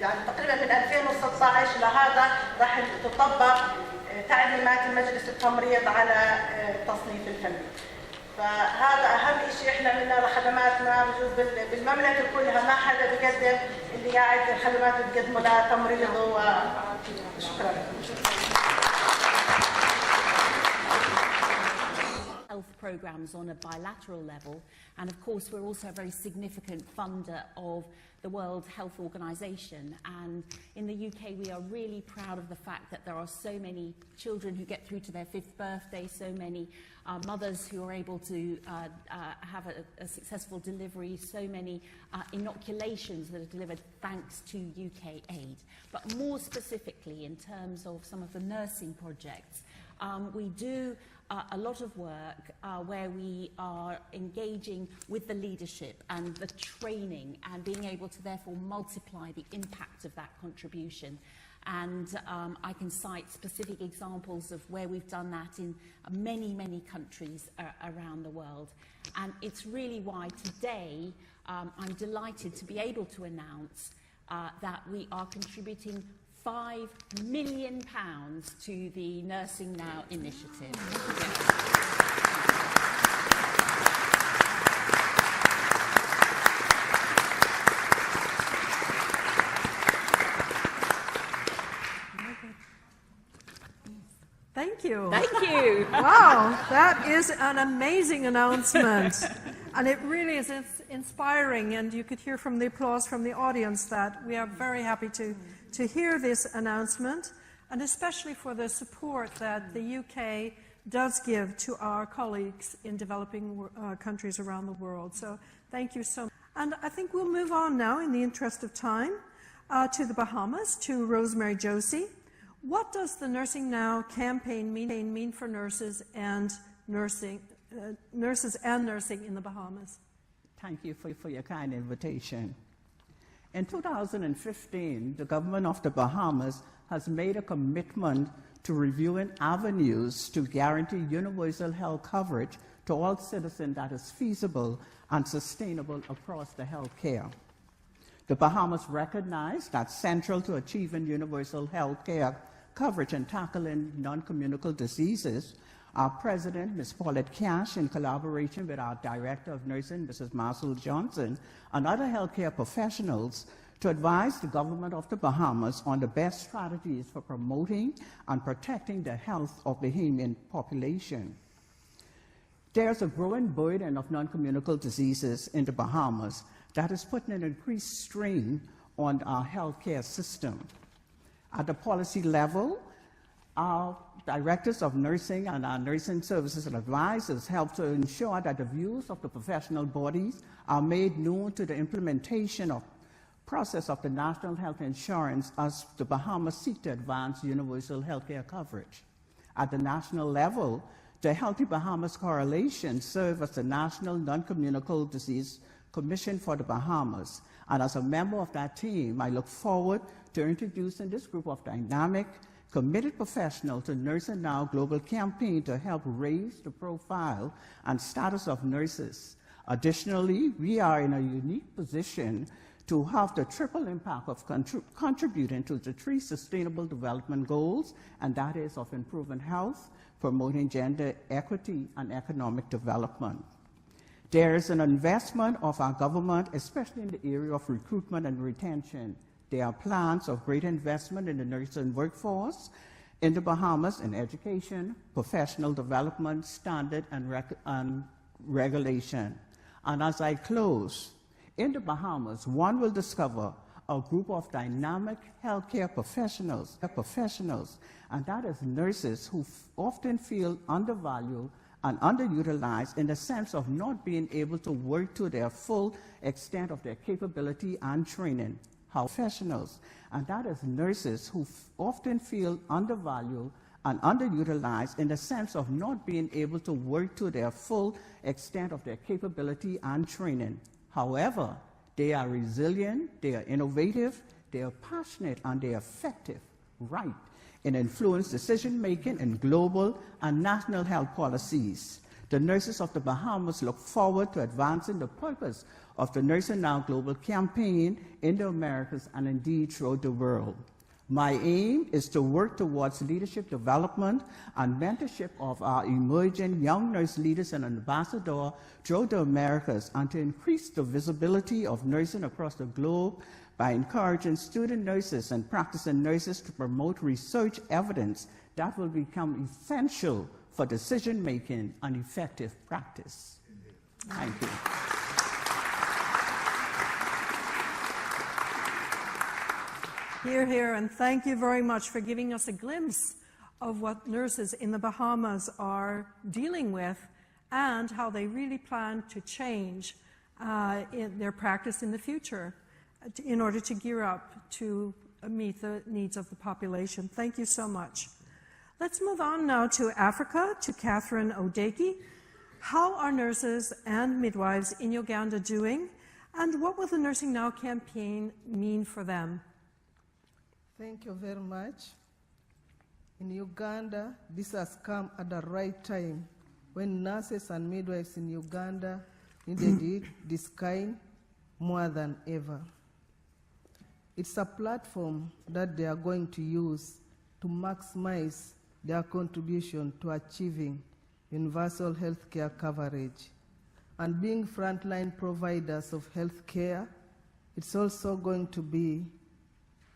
يعني تقريبا من 2016 لهذا راح تطبق تعليمات مجلس التمريض على التصنيف الفني. فهذا اهم شيء احنا عملنا لخدماتنا بجوز بالمملكه كلها، ما حدا بيقدم اللي قاعد الخدمات بتقدمه لتمريض. وشكرا. Health programs on a bilateral level, and of course we're also a very significant funder of the World Health Organization, and in the UK we are really proud of the fact that there are so many children who get through to their 5th birthday, so many mothers who are able to have a successful delivery, so many inoculations that are delivered thanks to UK aid. But more specifically in terms of some of the nursing projects, we do a lot of work where we are engaging with the leadership and the training and being able to therefore multiply the impact of that contribution. And I can cite specific examples of where we've done that in many, many countries around the world. And it's really why today I'm delighted to be able to announce that we are contributing £5 million to the Nursing Now initiative. Thank you. Thank you. Wow, that is an amazing announcement. And it really is inspiring, and you could hear from the applause from the audience that we are very happy to hear this announcement, and especially for the support that the UK does give to our colleagues in developing countries around the world. So thank you so much. And I think we'll move on now, in the interest of time, to the Bahamas, to Rosemary Josie. What does the Nursing Now campaign mean for nurses and nursing in the Bahamas? Thank you for your kind invitation. In 2015, the government of the Bahamas has made a commitment to reviewing avenues to guarantee universal health coverage to all citizens that is feasible and sustainable across the health care. The Bahamas recognize that central to achieving universal health care coverage and tackling non-communicable diseases, our President, Ms. Paulette Cash, in collaboration with our Director of Nursing, Mrs. Marcel Johnson, and other healthcare professionals, to advise the government of the Bahamas on the best strategies for promoting and protecting the health of the Bahamian population. There's a growing burden of non-communicable diseases in the Bahamas that is putting an increased strain on our healthcare system. At the policy level, our directors of nursing and our nursing services and advisors help to ensure that the views of the professional bodies are made known to the implementation of process of the National Health Insurance as the Bahamas seek to advance universal health care coverage. At the national level, the Healthy Bahamas Coalition serves as the National Non-Communicable Disease Commission for the Bahamas. And as a member of that team, I look forward to introducing this group of dynamic, committed professionals to Nursing Now Global Campaign to help raise the profile and status of nurses. Additionally, we are in a unique position to have the triple impact of contributing to the 3 Sustainable Development Goals, and that is of improving health, promoting gender equity, and economic development. There is an investment of our government, especially in the area of recruitment and retention. There are plans of great investment in the nursing workforce in the Bahamas in education, professional development, standard, and regulation. And as I close, in the Bahamas, one will discover a group of dynamic healthcare professionals, and that is nurses who often feel undervalued and underutilized in the sense of not being able to work to their full extent of their capability and training. Professionals, and that is nurses who often feel undervalued and underutilized in the sense of not being able to work to their full extent of their capability and training. However, they are resilient, they are innovative, they are passionate, and they are effective, right, in influence decision-making in global and national health policies. The nurses of the Bahamas look forward to advancing the purpose of the Nursing Now Global Campaign in the Americas and indeed throughout the world. My aim is to work towards leadership development and mentorship of our emerging young nurse leaders and ambassadors throughout the Americas, and to increase the visibility of nursing across the globe by encouraging student nurses and practicing nurses to promote research evidence that will become essential for decision-making and effective practice. Thank you. Hear, hear, and thank you very much for giving us a glimpse of what nurses in the Bahamas are dealing with and how they really plan to change in their practice in the future in order to gear up to meet the needs of the population. Thank you so much. Let's move on now to Africa, to Catherine Odeki. How are nurses and midwives in Uganda doing, and what will the Nursing Now campaign mean for them? Thank you very much. In Uganda, this has come at the right time when nurses and midwives in Uganda needed this kind more than ever. It's a platform that they are going to use to maximize their contribution to achieving universal health care coverage. And being frontline providers of health care, it's also going to be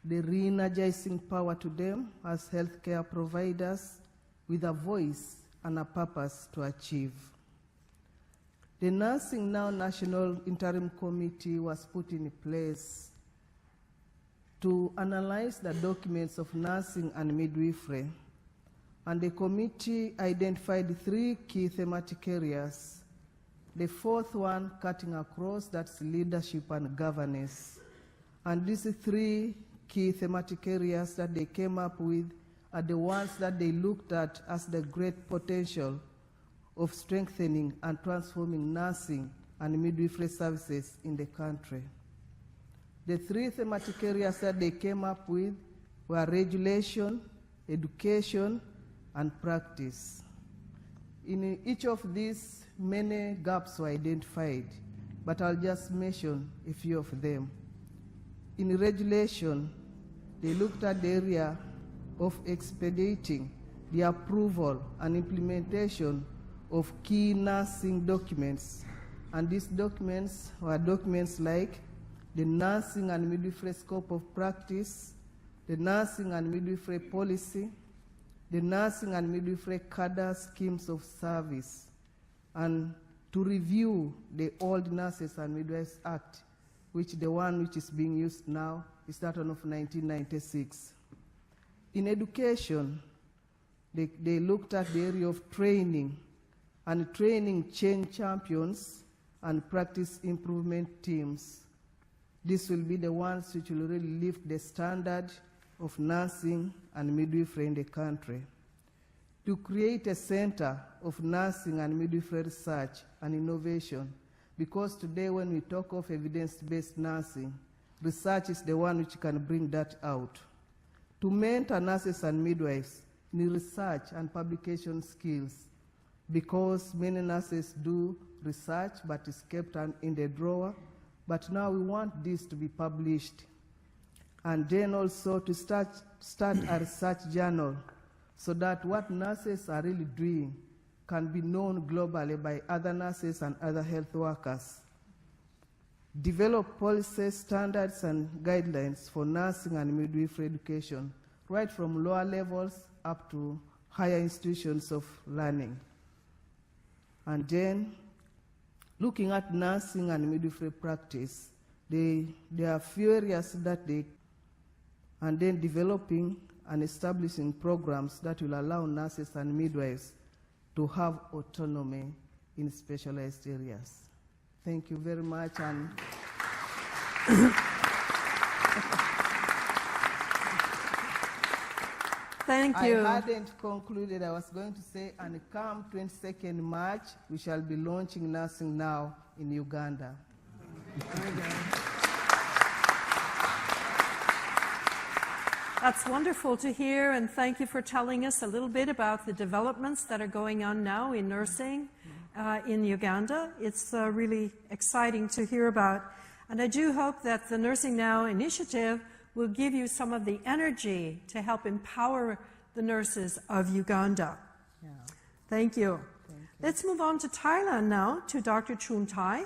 the re-energizing power to them as healthcare providers with a voice and a purpose to achieve. The Nursing Now National Interim Committee was put in place to analyze the documents of nursing and midwifery, and the committee identified 3 key thematic areas. The 4th one, cutting across, that's leadership and governance. And these 3 key thematic areas that they came up with are the ones that they looked at as the great potential of strengthening and transforming nursing and midwifery services in the country. The 3 thematic areas that they came up with were regulation, education, and practice. In each of these, many gaps were identified, but I'll just mention a few of them. In regulation, they looked at the area of expediting the approval and implementation of key nursing documents. And these documents were documents like the Nursing and Midwifery Scope of Practice, the Nursing and Midwifery Policy, the Nursing and Midwifery Cadre Schemes of Service, and to review the old Nurses and Midwives Act, which the one which is being used now is that one of 1996. In education, they looked at the area of training and training change champions and practice improvement teams. These will be the ones which will really lift the standard of nursing and midwifery in the country. To create a center of nursing and midwifery research and innovation, because today when we talk of evidence-based nursing, research is the one which can bring that out. To mentor nurses and midwives in research and publication skills, because many nurses do research but it's kept in the drawer, but now we want this to be published. And then also to start a research journal so that what nurses are really doing can be known globally by other nurses and other health workers. Develop policy standards and guidelines for nursing and midwifery education, right from lower levels up to higher institutions of learning. And then, looking at nursing and midwifery practice, there are few areas that and then developing and establishing programs that will allow nurses and midwives to have autonomy in specialized areas. Thank you very much. And thank you. I hadn't concluded. I was going to say, and come 22nd March, we shall be launching Nursing Now in Uganda. That's wonderful to hear, and thank you for telling us a little bit about the developments that are going on now in nursing in Uganda. It's really exciting to hear about. And I do hope that the Nursing Now initiative will give you some of the energy to help empower the nurses of Uganda. Yeah. Thank you. Let's move on to Thailand now, to Dr. Chun Thai.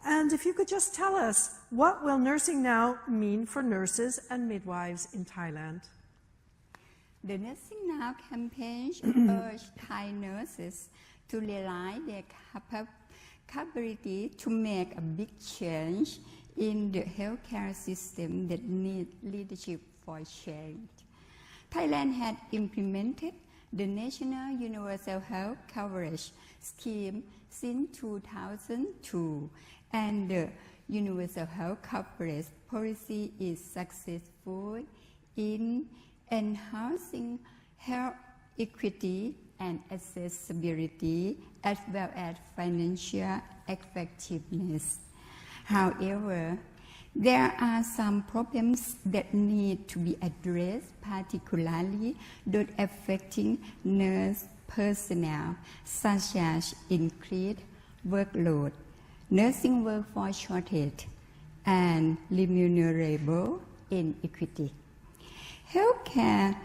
And if you could just tell us, what will Nursing Now mean for nurses and midwives in Thailand? The Nursing Now campaign urged Thai nurses to realize their capability to make a big change in the healthcare system that need leadership for change. Thailand had implemented the National Universal Health Coverage Scheme since 2002, and the Universal Health Coverage Policy is successful in enhancing health equity and accessibility as well as financial effectiveness. However, there are some problems that need to be addressed, particularly those affecting nurse personnel, such as increased workload, nursing workforce shortage, and remunerable inequity. Healthcare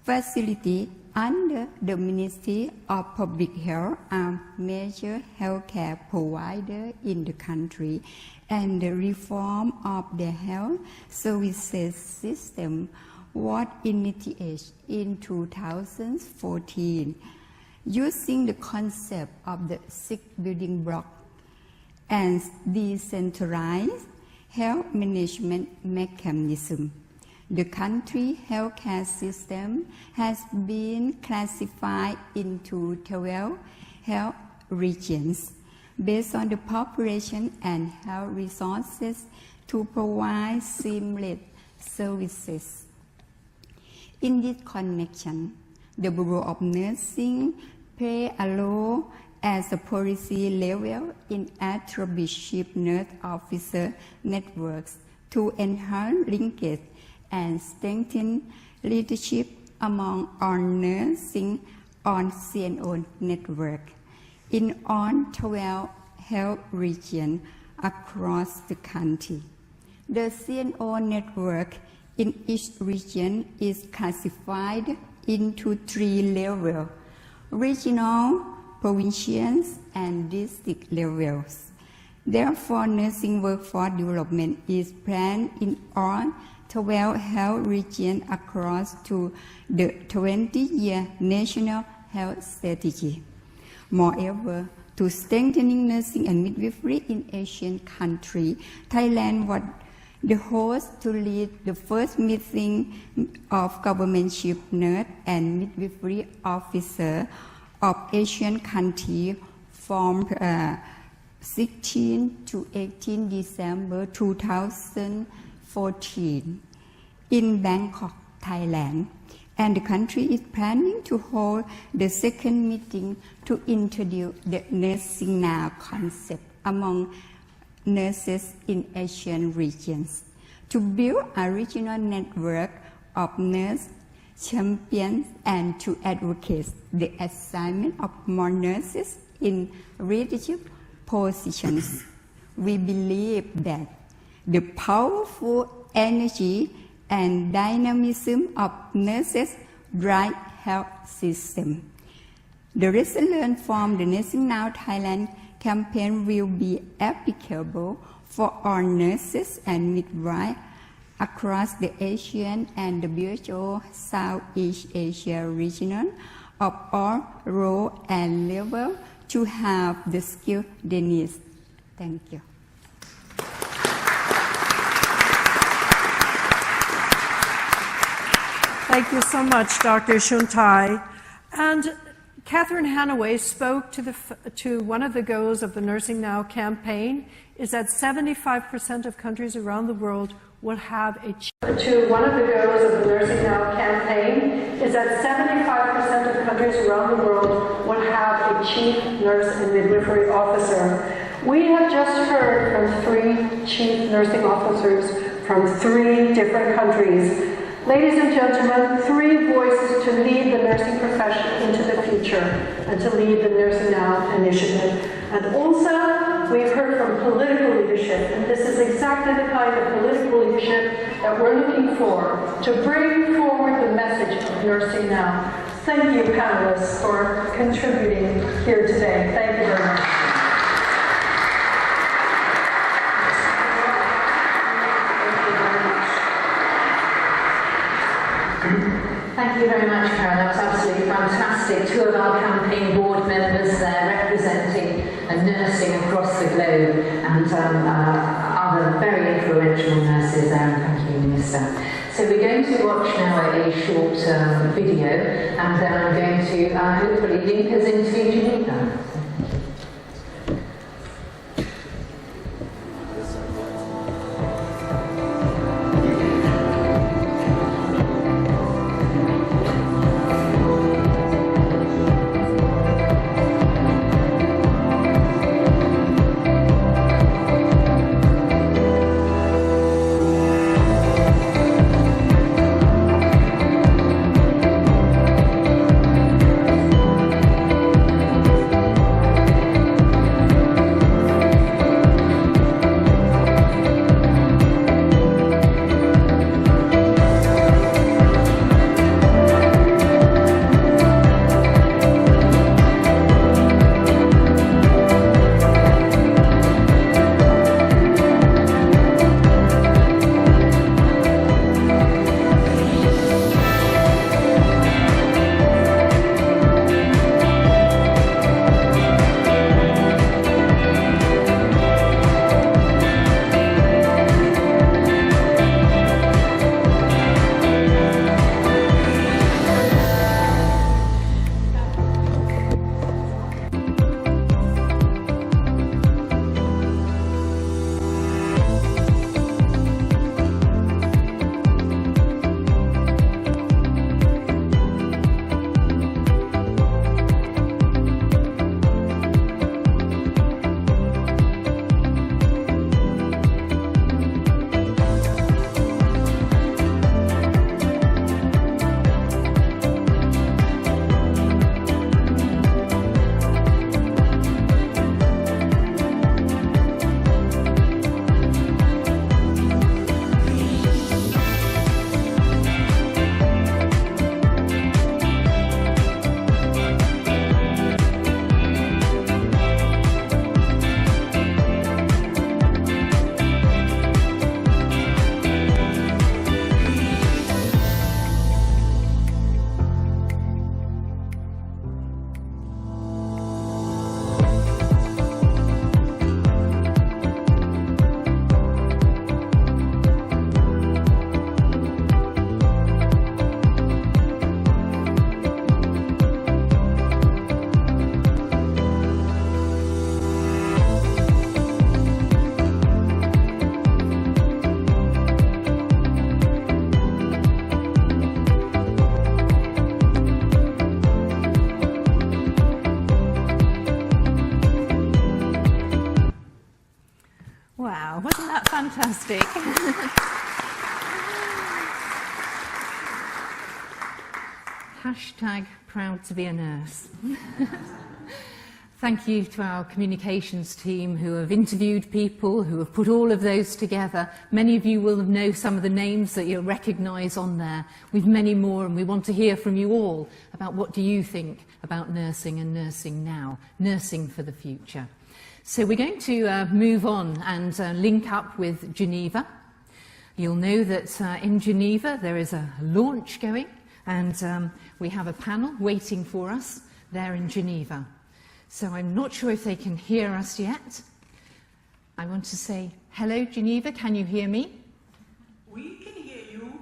facilities under the Ministry of Public Health are major healthcare providers in the country, and the reform of the health services system was initiated in 2014 using the concept of the 6 building blocks and decentralized health management mechanism. The country healthcare system has been classified into 12 health regions based on the population and health resources to provide seamless services. In this connection, the Bureau of Nursing plays a role as a policy level in establishing nurse officer networks to enhance linkage and strengthen leadership among all nursing on CNO network in all 12 health regions across the country. The CNO network in each region is classified into 3 levels: regional, provincial, and district levels. Therefore, nursing workforce development is planned in all 12 health regions across to the 20-year National Health Strategy. Moreover, to strengthening nursing and midwifery in Asian countries, Thailand was the host to lead the first meeting of government chief nurse and midwifery officer of Asian countries from 16 to 18 December 2014 in Bangkok, Thailand. And the country is planning to hold the second meeting to introduce the nursing now concept among nurses in Asian regions, to build a regional network of nurse champions and to advocate the assignment of more nurses in leadership positions. We believe that the powerful energy and dynamism of nurses drive health system. The lessons from the Nursing Now Thailand campaign will be applicable for all nurses and midwives across the Asian and the WHO Southeast Asia region of all roles and levels to have the skill they need. Thank you. Thank you so much, Dr. Shuntai. And Catherine Hanaway spoke to one of the goals of the Nursing Now campaign is that 75% of countries around the world will have a One of the goals of the Nursing Now campaign is that 75% of countries around the world will have a chief nurse and midwifery officer. We have just heard from 3 chief nursing officers from 3 different countries. Ladies and gentlemen, 3 voices to lead the nursing profession into the future and to lead the Nursing Now initiative. And also, we've heard from political leadership, and this is exactly the kind of political leadership that we're looking for to bring forward the message of Nursing Now. Thank you, panelists, for contributing here today. Thank you very much. Thank you very much, Karen. That was absolutely fantastic. 2 of our campaign board members there representing nursing across the globe and other very influential nurses there. Thank you, Minister. So we're going to watch now a short video and then I'm going to hopefully link us into Geneva. Fantastic. Hashtag proud to be a nurse. Thank you to our communications team who have interviewed people, who have put all of those together. Many of you will know some of the names that you'll recognise on there. We've many more, and we want to hear from you all about what do you think about nursing and nursing now, nursing for the future. So we're going to move on and link up with Geneva. You'll know that in Geneva there is a launch going, and we have a panel waiting for us there in Geneva. So I'm not sure if they can hear us yet. I want to say, hello, Geneva, can you hear me? We can hear you.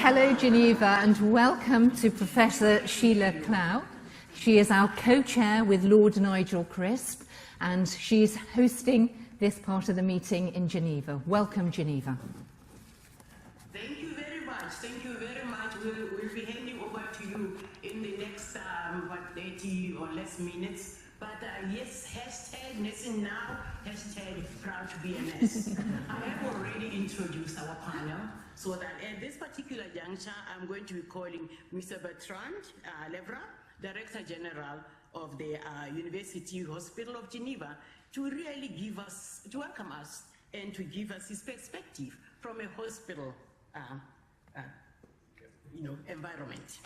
Hello, Geneva, and welcome to Professor Sheila KAUH. She is our co-chair with Lord Nigel Crisp, and she's hosting this part of the meeting in Geneva. Welcome, Geneva. Thank you very much. Thank you very much. We'll be handing over to you in the next 30 or less minutes. But yes, hashtag nursing now, hashtag proud to be a nurse. I have already introduced our panel, so that at this particular juncture, I'm going to be calling Mr. Bertrand Levra, Director General of the University Hospital of Geneva, to really to welcome us and to give us his perspective from a hospital environment.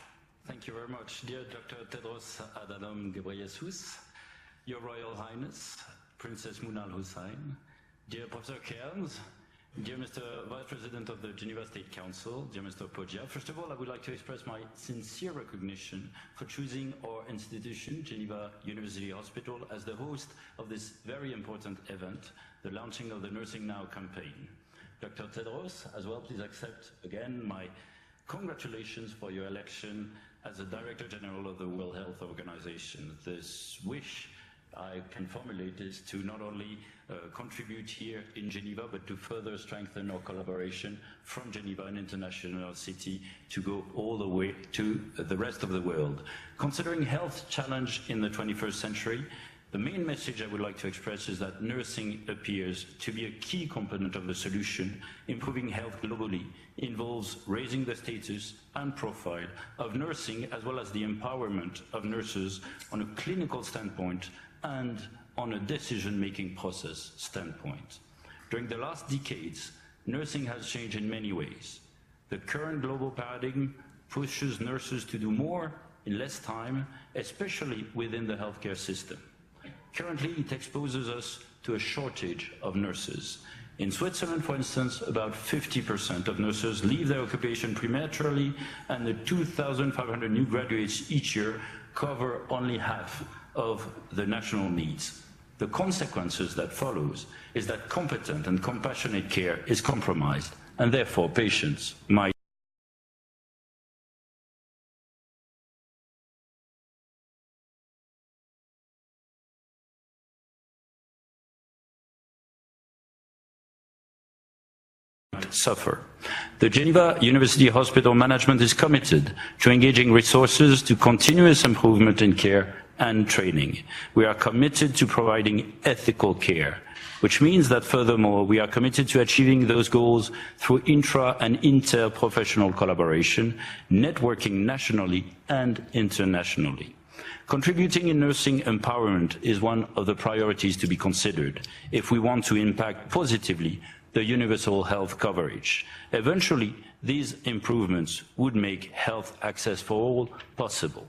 Thank you very much, dear Dr. Tedros Adhanom Ghebreyesus, Your Royal Highness, Princess Muna Al-Hussein, dear Professor Cairns, dear Mr. Vice President of the Geneva State Council, dear Mr. Poggia. First of all, I would like to express my sincere recognition for choosing our institution, Geneva University Hospital, as the host of this very important event, the launching of the Nursing Now campaign. Dr. Tedros, as well, please accept again my congratulations for your election as the Director General of the World Health Organization. This wish I can formulate is to not only contribute here in Geneva, but to further strengthen our collaboration from Geneva, an international city, to go all the way to the rest of the world. Considering health challenge in the 21st century, the main message I would like to express is that nursing appears to be a key component of the solution. Improving health globally involves raising the status and profile of nursing, as well as the empowerment of nurses on a clinical standpoint and on a decision-making process standpoint. During the last decades, nursing has changed in many ways. The current global paradigm pushes nurses to do more in less time, especially within the healthcare system. Currently, it exposes us to a shortage of nurses. In Switzerland, for instance, about 50% of nurses leave their occupation prematurely, and the 2,500 new graduates each year cover only half of the national needs. The consequences that follows is that competent and compassionate care is compromised, and therefore patients might suffer. The Geneva University Hospital management is committed to engaging resources to continuous improvement in care and training. We are committed to providing ethical care, which means that furthermore, we are committed to achieving those goals through intra and inter-professional collaboration, networking nationally and internationally. Contributing in nursing empowerment is one of the priorities to be considered if we want to impact positively the universal health coverage. Eventually, these improvements would make health access for all possible.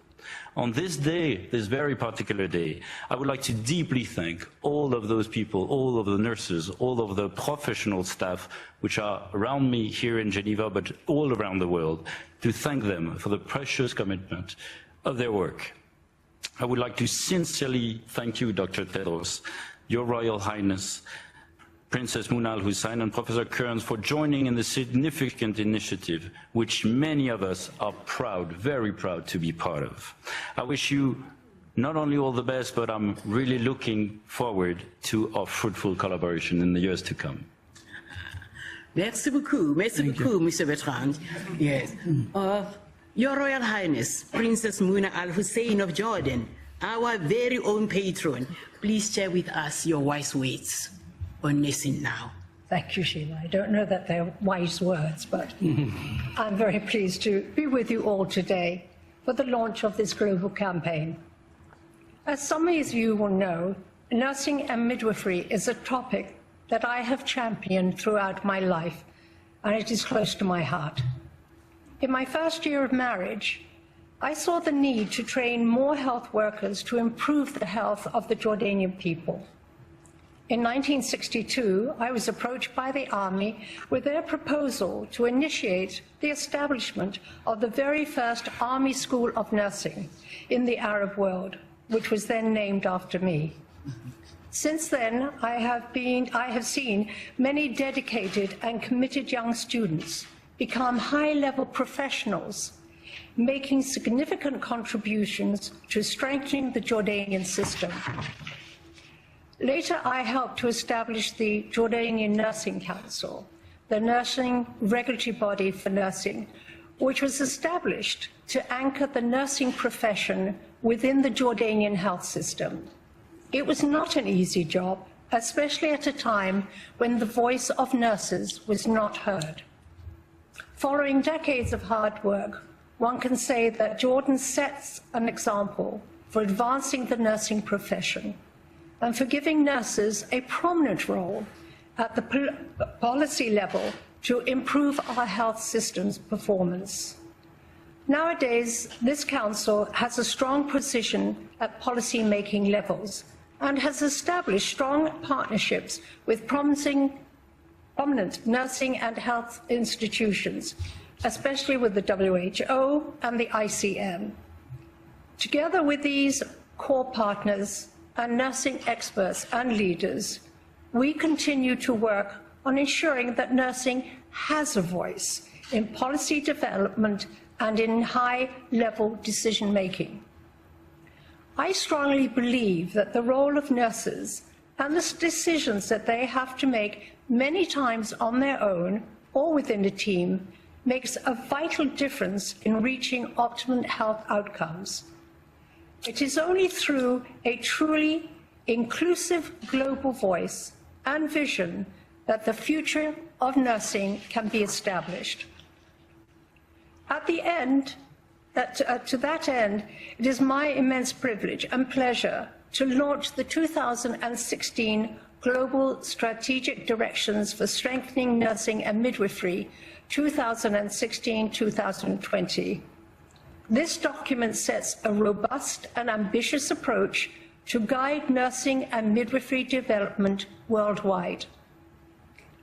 On this day, this very particular day, I would like to deeply thank all of those people, all of the nurses, all of the professional staff which are around me here in Geneva, but all around the world, to thank them for the precious commitment of their work. I would like to sincerely thank you, Dr. Tedros, Your Royal Highness, Princess Muna Al-Hussein and Professor Kearns for joining in the significant initiative which many of us are proud, very proud to be part of. I wish you not only all the best, but I'm really looking forward to our fruitful collaboration in the years to come. Merci beaucoup, Mr. Bertrand. Yes. Your Royal Highness, Princess Muna Al-Hussein of Jordan, our very own patron, please share with us your wise words on nursing now. Thank you, Sheila. I don't know that they're wise words, but I'm very pleased to be with you all today for the launch of this global campaign. As some of you will know, nursing and midwifery is a topic that I have championed throughout my life, and it is close to my heart. In my first year of marriage, I saw the need to train more health workers to improve the health of the Jordanian people. In 1962, I was approached by the Army with their proposal to initiate the establishment of the very first Army School of Nursing in the Arab world, which was then named after me. Since then, I have seen many dedicated and committed young students become high-level professionals, making significant contributions to strengthening the Jordanian system. Later, I helped to establish the Jordanian Nursing Council, the nursing regulatory body for nursing, which was established to anchor the nursing profession within the Jordanian health system. It was not an easy job, especially at a time when the voice of nurses was not heard. Following decades of hard work, one can say that Jordan sets an example for advancing the nursing profession and for giving nurses a prominent role at the policy level to improve our health system's performance. Nowadays, this council has a strong position at policy-making levels and has established strong partnerships with prominent nursing and health institutions, especially with the WHO and the ICM. Together with these core partners and nursing experts and leaders, we continue to work on ensuring that nursing has a voice in policy development and in high-level decision-making. I strongly believe that the role of nurses and the decisions that they have to make many times on their own or within a team makes a vital difference in reaching optimum health outcomes. It is only through a truly inclusive global voice and vision that the future of nursing can be established. To that end, it is my immense privilege and pleasure to launch the 2016 Global Strategic Directions for Strengthening Nursing and Midwifery 2016-2020. This document sets a robust and ambitious approach to guide nursing and midwifery development worldwide.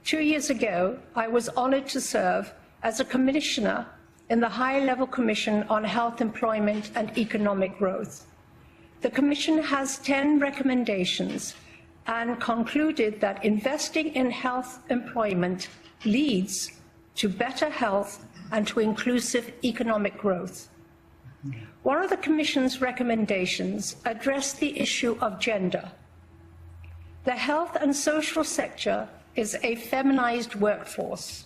2 years ago, I was honored to serve as a commissioner in the High-Level Commission on Health, Employment and Economic Growth. The Commission has 10 recommendations and concluded that investing in health employment leads to better health and to inclusive economic growth. One of the Commission's recommendations addressed the issue of gender. The health and social sector is a feminized workforce.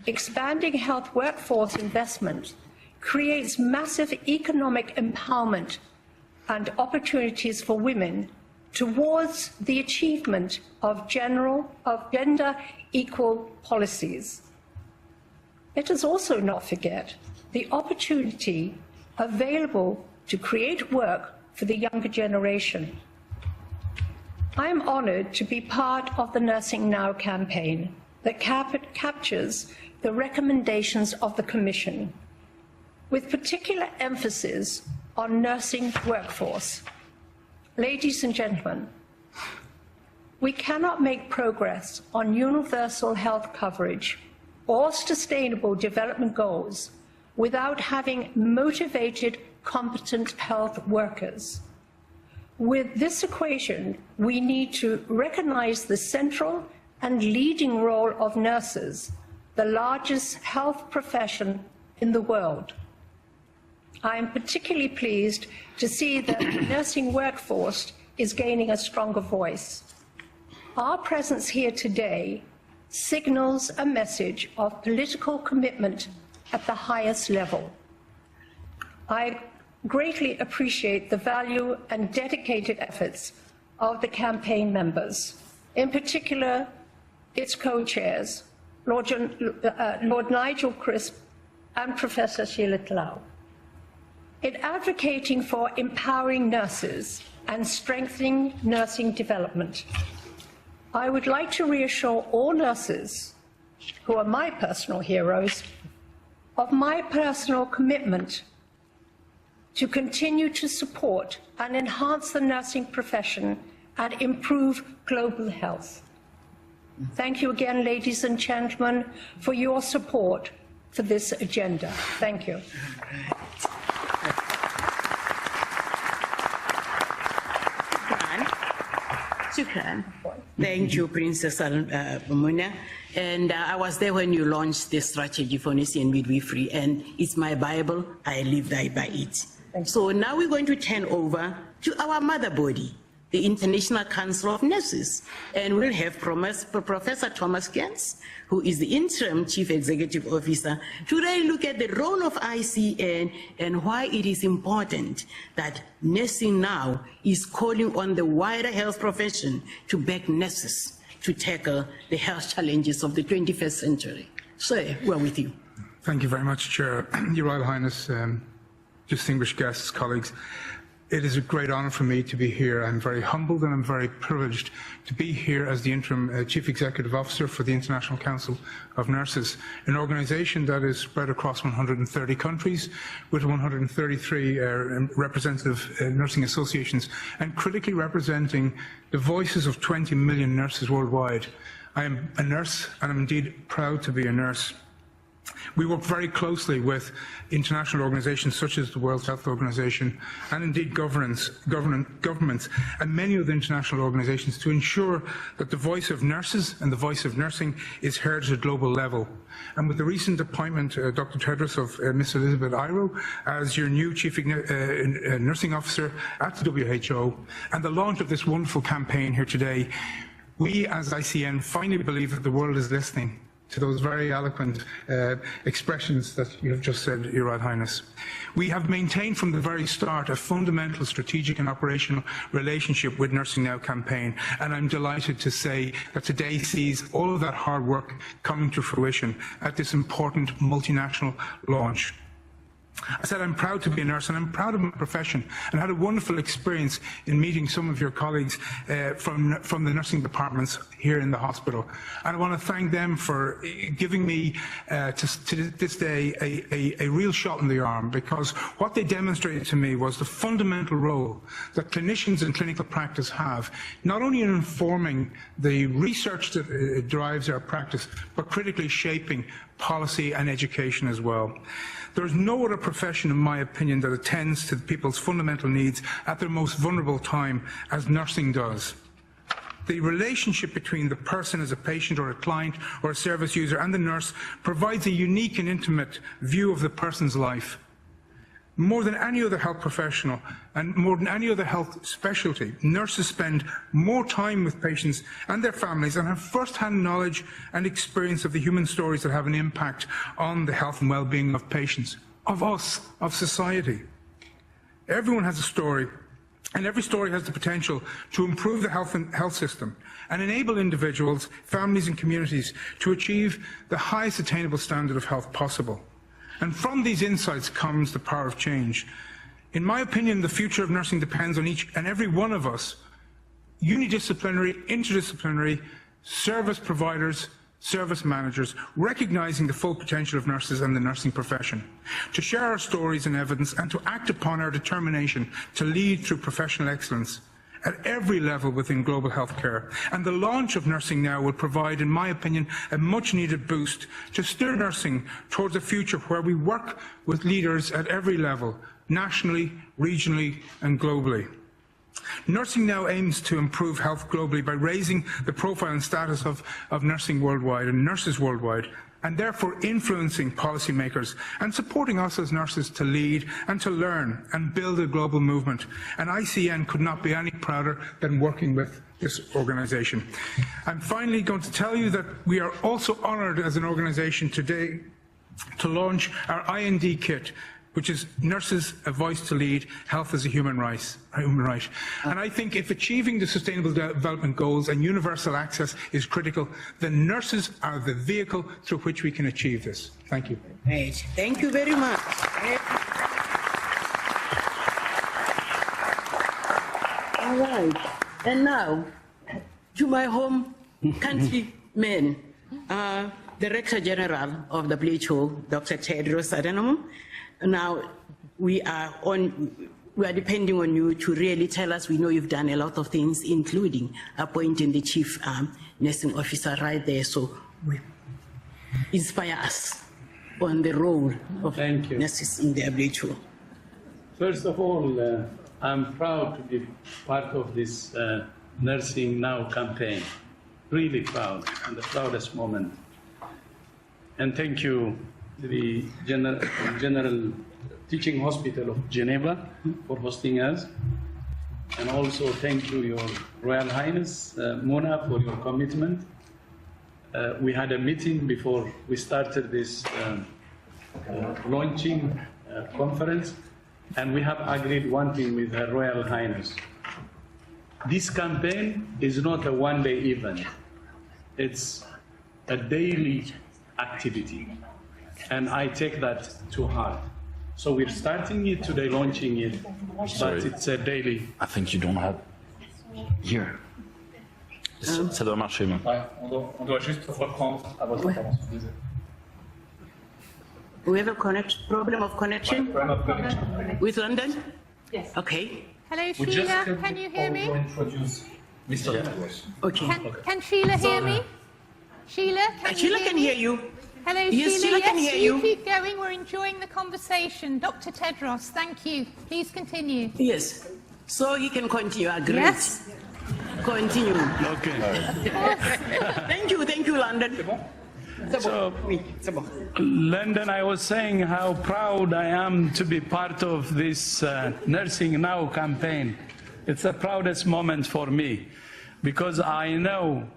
Expanding health workforce investment creates massive economic empowerment and opportunities for women towards the achievement of gender equal policies. Let us also not forget the opportunity available to create work for the younger generation. I am honored to be part of the Nursing Now campaign that captures the recommendations of the Commission, with particular emphasis on nursing workforce. Ladies and gentlemen, we cannot make progress on universal health coverage or sustainable development goals without having motivated, competent health workers. With this equation, we need to recognize the central and leading role of nurses, the largest health profession in the world. I am particularly pleased to see that the nursing workforce is gaining a stronger voice. Our presence here today signals a message of political commitment at the highest level. I greatly appreciate the value and dedicated efforts of the campaign members, in particular its co-chairs, Lord Nigel Crisp and Professor Sheila Tlau. In advocating for empowering nurses and strengthening nursing development, I would like to reassure all nurses, who are my personal heroes, of my personal commitment to continue to support and enhance the nursing profession and improve global health. Thank you again, ladies and gentlemen, for your support for this agenda. Thank you. Shukran. Thank you, Princess Muna. And I was there when you launched the strategy for nursing and midwifery, and it's my Bible. I live by it. So now we're going to turn over to our mother body, the International Council of Nurses, and we'll have Professor Thomas Kentz, who is the interim Chief Executive Officer, to really look at the role of ICN and why it is important that nursing now is calling on the wider health profession to back nurses to tackle the health challenges of the 21st century. So, we're with you. Thank you very much, Chair. Your Royal Highness, distinguished guests, colleagues. It is a great honour for me to be here. I'm very humbled and I'm very privileged to be here as the interim Chief Executive Officer for the International Council of Nurses, an organisation that is spread across 130 countries with 133 representative nursing associations and critically representing the voices of 20 million nurses worldwide. I am a nurse and I'm indeed proud to be a nurse. We work very closely with international organisations such as the World Health Organization and indeed governments and many of the international organisations to ensure that the voice of nurses and the voice of nursing is heard at a global level. And with the recent appointment, Dr. Tedros, of Ms. Elizabeth Iro as your new Chief Nursing Officer at the WHO and the launch of this wonderful campaign here today, we as ICN finally believe that the world is listening to those very eloquent expressions that you have just said, Your Royal Highness. We have maintained from the very start a fundamental strategic and operational relationship with Nursing Now campaign, and I'm delighted to say that today sees all of that hard work coming to fruition at this important multinational launch. I said I'm proud to be a nurse and I'm proud of my profession and had a wonderful experience in meeting some of your colleagues from the nursing departments here in the hospital. And I want to thank them for giving me to this day a real shot in the arm, because what they demonstrated to me was the fundamental role that clinicians in clinical practice have, not only in informing the research that drives our practice, but critically shaping policy and education as well. There is no other profession, in my opinion, that attends to people's fundamental needs at their most vulnerable time as nursing does. The relationship between the person as a patient or a client or a service user and the nurse provides a unique and intimate view of the person's life. More than any other health professional and more than any other health specialty, nurses spend more time with patients and their families and have first-hand knowledge and experience of the human stories that have an impact on the health and well-being of patients, of us, of society. Everyone has a story, and every story has the potential to improve the health system and enable individuals, families and communities to achieve the highest attainable standard of health possible. And from these insights comes the power of change. In my opinion, the future of nursing depends on each and every one of us, unidisciplinary, interdisciplinary, service providers, service managers, recognising the full potential of nurses and the nursing profession, to share our stories and evidence and to act upon our determination to lead through professional excellence at every level within global healthcare. And the launch of Nursing Now will provide, in my opinion, a much-needed boost to steer nursing towards a future where we work with leaders at every level, nationally, regionally and globally. Nursing Now aims to improve health globally by raising the profile and status of nursing worldwide and nurses worldwide, and therefore influencing policymakers and supporting us as nurses to lead and to learn and build a global movement. And ICN could not be any prouder than working with this organisation. I'm finally going to tell you that we are also honoured as an organisation today to launch our IND kit, which is nurses, a voice to lead, health as a human right. And I think if achieving the Sustainable Development Goals and universal access is critical, then nurses are the vehicle through which we can achieve this. Thank you. Right. Thank you very much. All right. And now, to my home countrymen, Director General of WHO, Dr. Tedros Adhanom. Now, we are depending on you to really tell us. We know you've done a lot of things, including appointing the chief nursing officer right there. So, inspire us on the role of nurses in the WHO. First of all, I'm proud to be part of this Nursing Now campaign. Really proud, and the proudest moment. And thank you to the General Teaching Hospital of Geneva for hosting us. And also thank you, Your Royal Highness, Mona, for your commitment. We had a meeting before we started this launching conference, and we have agreed one thing with Her Royal Highness. This campaign is not a one-day event. It's a daily activity, and I take that to heart. So we're starting it today, launching it, but it's a daily. I think you don't have here. Ça doit marcher, mais. Ouais, on doit juste reprendre à votre intervention. We have a problem of connection with London? Yes. Okay. Hello, Sheila. Can you hear me? Introduce Mr. Okay. Can Sheila hear me? Sheila, Sheila can hear you. Hello, yes, Sheila. Sheila can hear you. Keep going. We're enjoying the conversation. Dr. Tedros, thank you. Please continue. Yes. So he can continue. Agreed. Yes. Continue. Okay. Thank you, London. So, London, I was saying how proud I am to be part of this Nursing Now campaign. It's the proudest moment for me because I know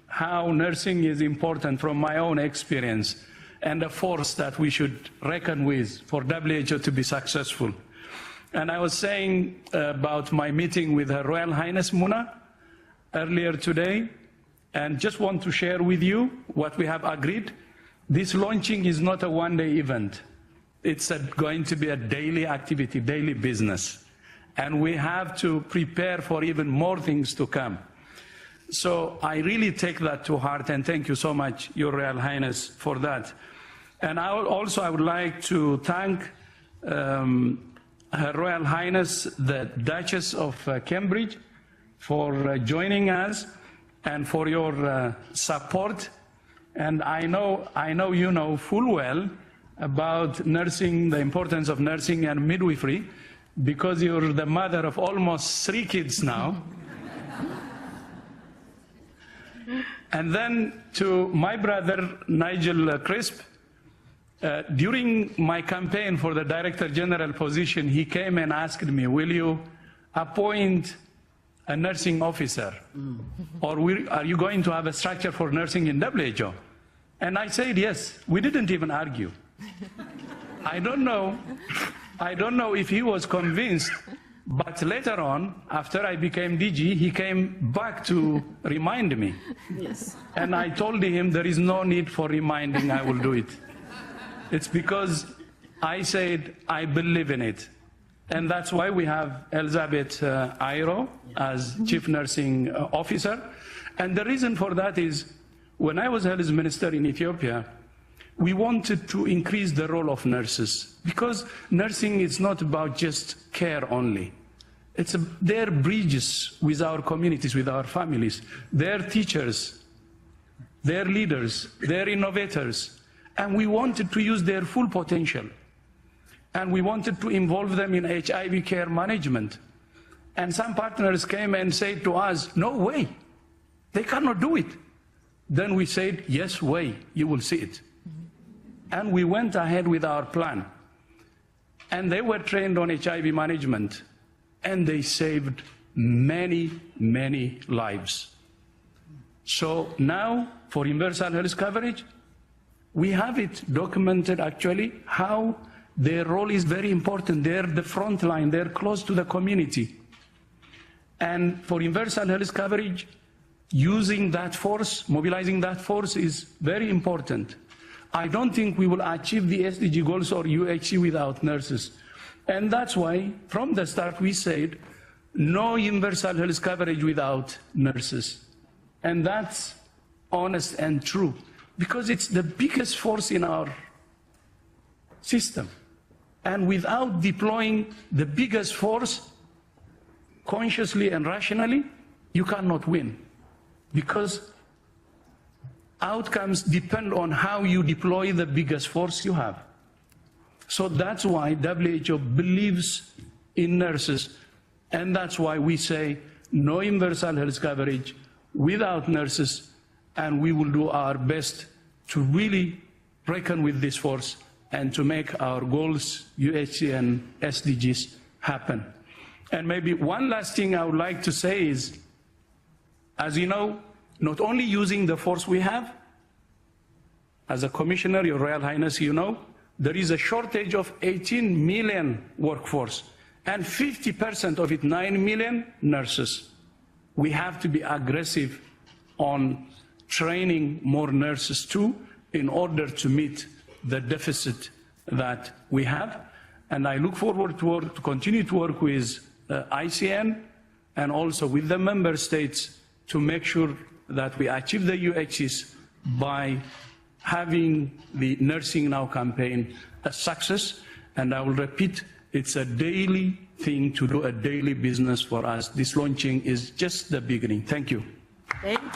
how nursing is important from my own experience and a force that we should reckon with for WHO to be successful. And I was saying about my meeting with Her Royal Highness Muna earlier today, and just want to share with you what we have agreed. This launching is not a one-day event. It's going to be a daily activity, daily business. And we have to prepare for even more things to come. So I really take that to heart, and thank you so much, Your Royal Highness, for that. And I would like to thank Her Royal Highness, the Duchess of Cambridge, for joining us and for your support. And I know you know full well about nursing, the importance of nursing and midwifery, because you're the mother of almost 3 kids now. And then to my brother, Nigel Crisp, during my campaign for the Director General position, he came and asked me, will you appoint a nursing officer? Or are you going to have a structure for nursing in WHO? And I said yes. We didn't even argue. I don't know if he was convinced, but later on, after I became DG, he came back to remind me. Yes. And I told him there is no need for reminding, I will do it. It's because I said I believe in it. And that's why we have Elizabeth Airo as Chief Nursing Officer. And the reason for that is, when I was Health Minister in Ethiopia, we wanted to increase the role of nurses, because nursing is not about just care only. They're bridges with our communities, with our families. They're teachers, they're leaders, they're innovators. And we wanted to use their full potential. And we wanted to involve them in HIV care management. And some partners came and said to us, no way, they cannot do it. Then we said, yes way, you will see it. And we went ahead with our plan. And they were trained on HIV management. And they saved many, many lives. So now, for universal health coverage, we have it documented actually how Their role is very important. They're the front line. They're close to the community. And for universal health coverage, using that force, mobilizing that force is very important. I don't think we will achieve the SDG goals or UHC without nurses. And that's why, from the start, we said, no universal health coverage without nurses. And that's honest and true, because it's the biggest force in our system. And without deploying the biggest force, consciously and rationally, you cannot win. Because outcomes depend on how you deploy the biggest force you have. So that's why WHO believes in nurses, and that's why we say no universal health coverage without nurses, and we will do our best to really reckon with this force and to make our goals, UHC and SDGs, happen. And maybe one last thing I would like to say is, as you know, not only using the force we have, as a commissioner, Your Royal Highness, you know, there is a shortage of 18 million workforce, and 50% of it, 9 million nurses. We have to be aggressive on training more nurses too, in order to meet the deficit that we have. And I look forward to continue to work with ICN and also with the member states to make sure that we achieve the UHCs by having the Nursing Now campaign a success. And I will repeat, it's a daily thing to do, a daily business for us. This launching is just the beginning. Thank you. Thank you.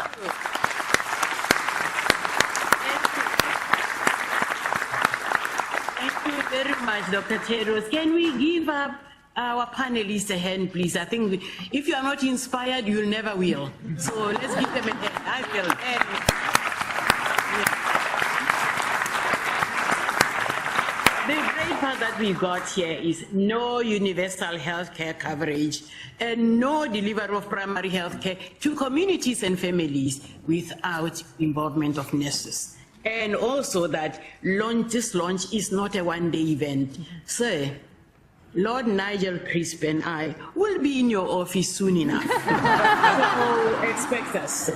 Very much, Dr. Tedros. Can we give up our panelists a hand, please? I think if you are not inspired, you'll never will. So let's give them a hand. I will. The great part that we got here is no universal health care coverage and no delivery of primary health care to communities and families without involvement of nurses. And also that this launch is not a one-day event. Sir, Lord Nigel Crisp and I will be in your office soon enough. So expect us.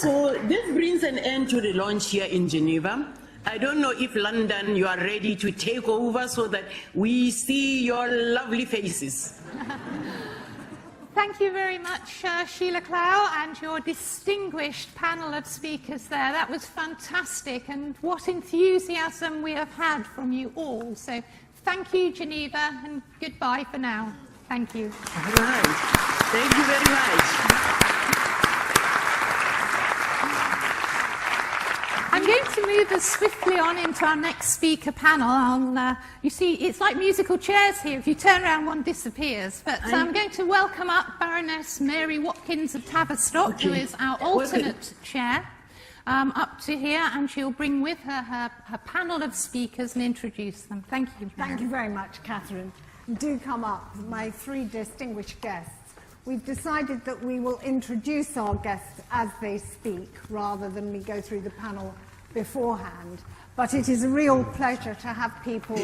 So this brings an end to the launch here in Geneva. I don't know if London, you are ready to take over so that we see your lovely faces. Thank you very much, Sheila Clow, and your distinguished panel of speakers there. That was fantastic, and what enthusiasm we have had from you all. So thank you, Geneva, and goodbye for now. Thank you. All right. Thank you very much. I'm going to move us swiftly on into our next speaker panel. You see, it's like musical chairs here. If you turn around, one disappears. But I'm going to welcome up Baroness Mary Watkins of Tavistock, who is our alternate chair, up to here, and she'll bring with her her panel of speakers and introduce them. Thank you. Thank you very much, Catherine. Do come up, my three distinguished guests. We've decided that we will introduce our guests as they speak, rather than we go through the panel beforehand. But it is a real pleasure to have people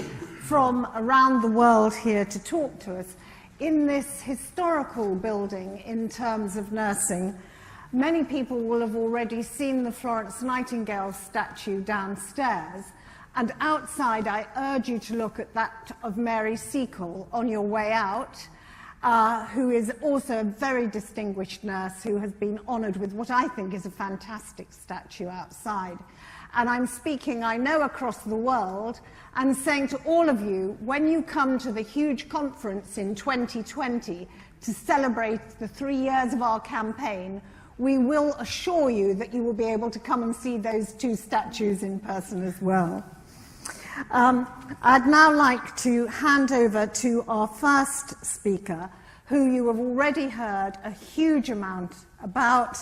from around the world here to talk to us in this historical building in terms of nursing. Many people will have already seen the Florence Nightingale statue downstairs, and outside I urge you to look at that of Mary Seacole on your way out, who is also a very distinguished nurse who has been honoured with what I think is a fantastic statue outside. And I'm speaking, I know, across the world, and saying to all of you, when you come to the huge conference in 2020 to celebrate the 3 years of our campaign, we will assure you that you will be able to come and see those two statues in person as well. I'd now like to hand over to our first speaker, who you have already heard a huge amount about,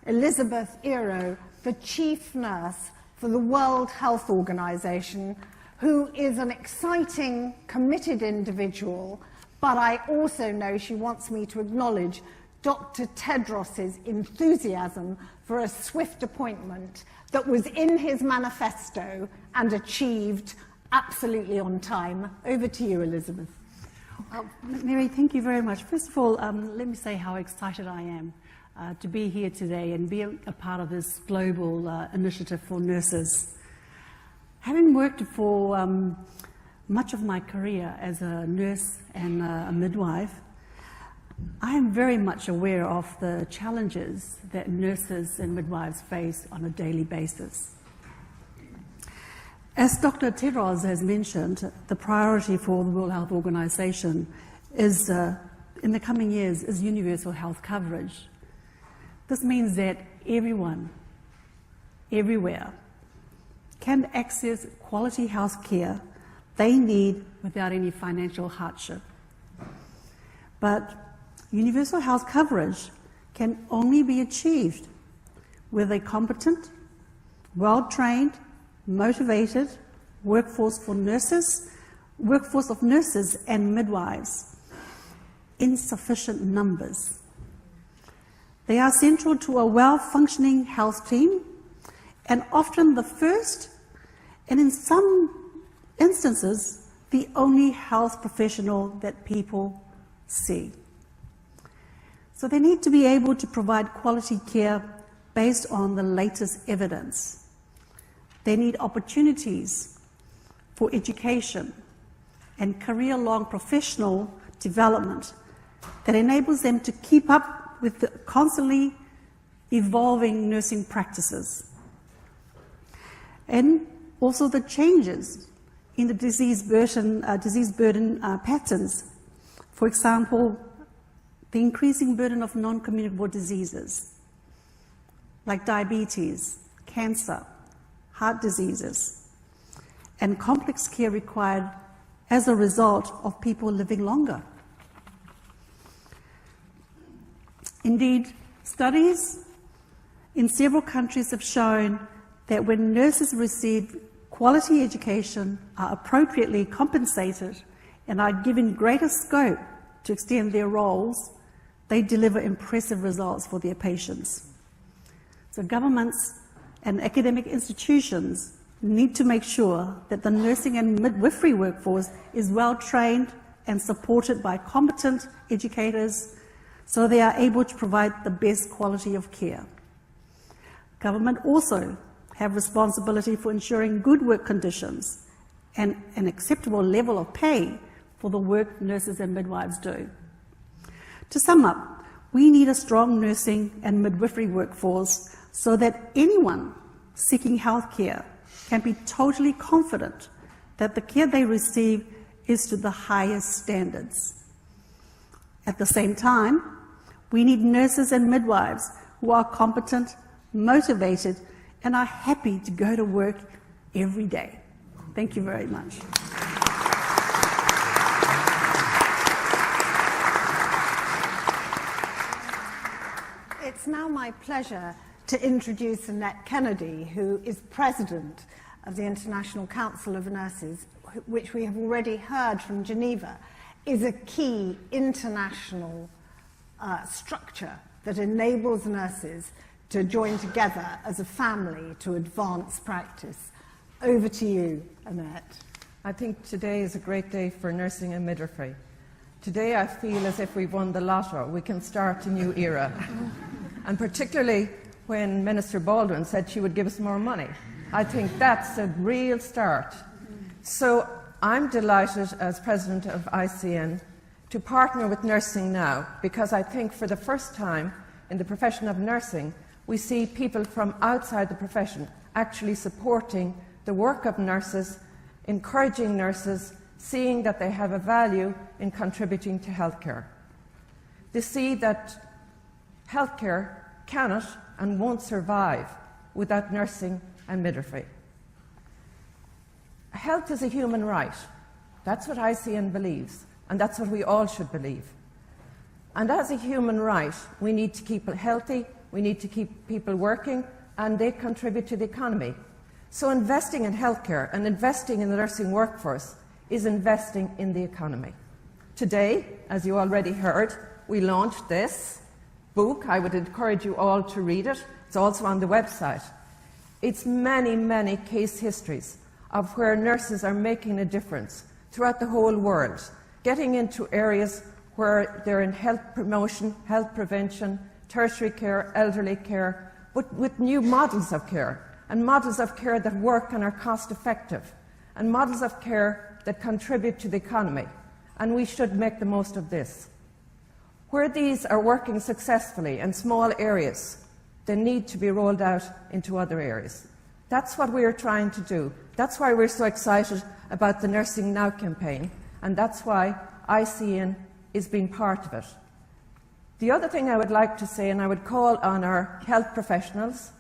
Elizabeth Ero, the chief nurse for the World Health Organization, who is an exciting, committed individual, but I also know she wants me to acknowledge Dr. Tedros's enthusiasm for a swift appointment that was in his manifesto and achieved absolutely on time. Over to you, Elizabeth. Mary, thank you very much. First of all, let me say how excited I am to be here today and be a part of this global initiative for nurses. Having worked for much of my career as a nurse and a midwife, I am very much aware of the challenges that nurses and midwives face on a daily basis. As Dr. Tedros has mentioned, the priority for the World Health Organization is, in the coming years, is universal health coverage. This means that everyone, everywhere, can access quality health care they need without any financial hardship. But universal health coverage can only be achieved with a competent, well-trained, motivated workforce of nurses and midwives in sufficient numbers. They are central to a well-functioning health team and often the first, and in some instances, the only health professional that people see. So they need to be able to provide quality care based on the latest evidence. They need opportunities for education and career-long professional development that enables them to keep up with the constantly evolving nursing practices. And also the changes in the disease burden patterns. For example, the increasing burden of non-communicable diseases like diabetes, cancer, heart diseases, and complex care required as a result of people living longer. Indeed, studies in several countries have shown that when nurses receive quality education, are appropriately compensated, and are given greater scope to extend their roles, they deliver impressive results for their patients. So governments and academic institutions need to make sure that the nursing and midwifery workforce is well trained and supported by competent educators so they are able to provide the best quality of care. Government also have responsibility for ensuring good work conditions and an acceptable level of pay for the work nurses and midwives do. To sum up, we need a strong nursing and midwifery workforce so that anyone seeking health care can be totally confident that the care they receive is to the highest standards. At the same time, we need nurses and midwives who are competent, motivated, and are happy to go to work every day. Thank you very much. It's now my pleasure to introduce Annette Kennedy, who is President of the International Council of Nurses, which we have already heard from Geneva, is a key international structure that enables nurses to join together as a family to advance practice. Over to you, Annette. I think today is a great day for nursing and midwifery. Today I feel as if we've won the lotto. We can start a new era. And particularly when Minister Baldwin said she would give us more money. I think that's a real start. So I'm delighted as President of ICN to partner with Nursing Now, because I think for the first time in the profession of nursing, we see people from outside the profession actually supporting the work of nurses, encouraging nurses, seeing that they have a value in contributing to healthcare. They see that healthcare cannot and won't survive without nursing and midwifery. Health is a human right. That's what ICN believes, and that's what we all should believe. And as a human right, we need to keep it healthy, we need to keep people working, and they contribute to the economy. So investing in healthcare and investing in the nursing workforce is investing in the economy. Today, as you already heard, we launched this book. I would encourage you all to read it. It's also on the website. It's many, many case histories of where nurses are making a difference throughout the whole world, getting into areas where they're in health promotion, health prevention, tertiary care, elderly care, but with new models of care, and models of care that work and are cost-effective, and models of care that contribute to the economy. And we should make the most of this. Where these are working successfully in small areas, they need to be rolled out into other areas. That's what we are trying to do. That's why we're so excited about the Nursing Now campaign, and that's why ICN is being part of it. The other thing I would like to say, and I would call on our health professionals,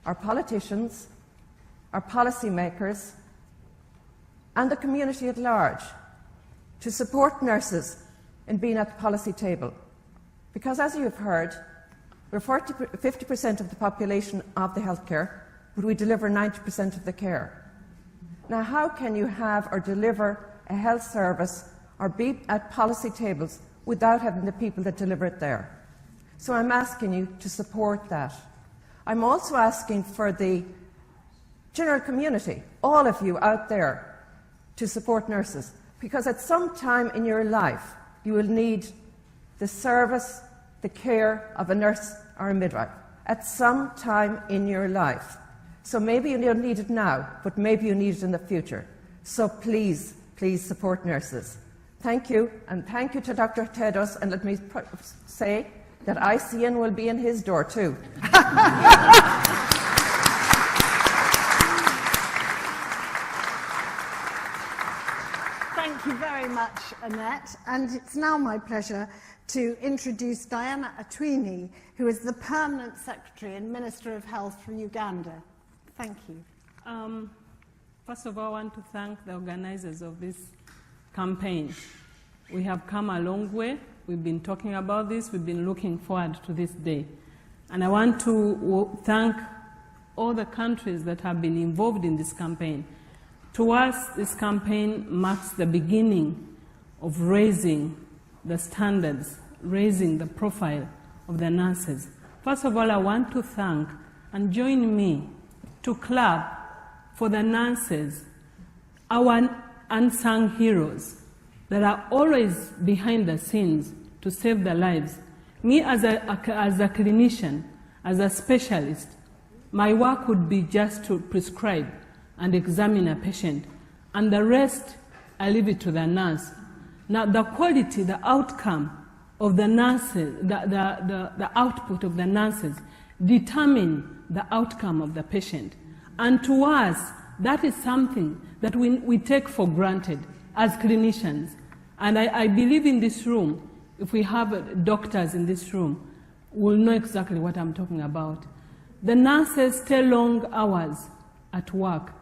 our politicians, our policymakers, and the community at large to support nurses in being at the policy table. Because as you've heard, we're 50% of the population of the healthcare, but we deliver 90% of the care. Now, how can you have or deliver a health service or be at policy tables without having the people that deliver it there? So I'm asking you to support that. I'm also asking for the general community, all of you out there, to support nurses, because at some time in your life you will need the service, the care of a nurse or a midwife, at some time in your life. So maybe you don't need it now, but maybe you need it in the future. So please, please support nurses. Thank you, and thank you to Dr. Tedros, and let me say that ICN will be in his door too. Thank you very much, Annette. And it's now my pleasure to introduce Diana Atwini, who is the Permanent Secretary and Minister of Health for Uganda. Thank you. First of all, I want to thank the organizers of this campaign. We have come a long way. We've been talking about this. We've been looking forward to this day. And I want to thank all the countries that have been involved in this campaign. To us, this campaign marks the beginning of raising the standards, raising the profile of the nurses. First of all, I want to thank and join me to clap for the nurses, our unsung heroes that are always behind the scenes to save their lives. Me as a clinician, as a specialist, my work would be just to prescribe and examine a patient, and the rest I leave it to the nurse. Now the quality, the outcome of the nurses, the output of the nurses determine the outcome of the patient. And to us, that is something that we take for granted as clinicians. And I believe in this room, if we have doctors in this room, will know exactly what I'm talking about. The nurses stay long hours at work.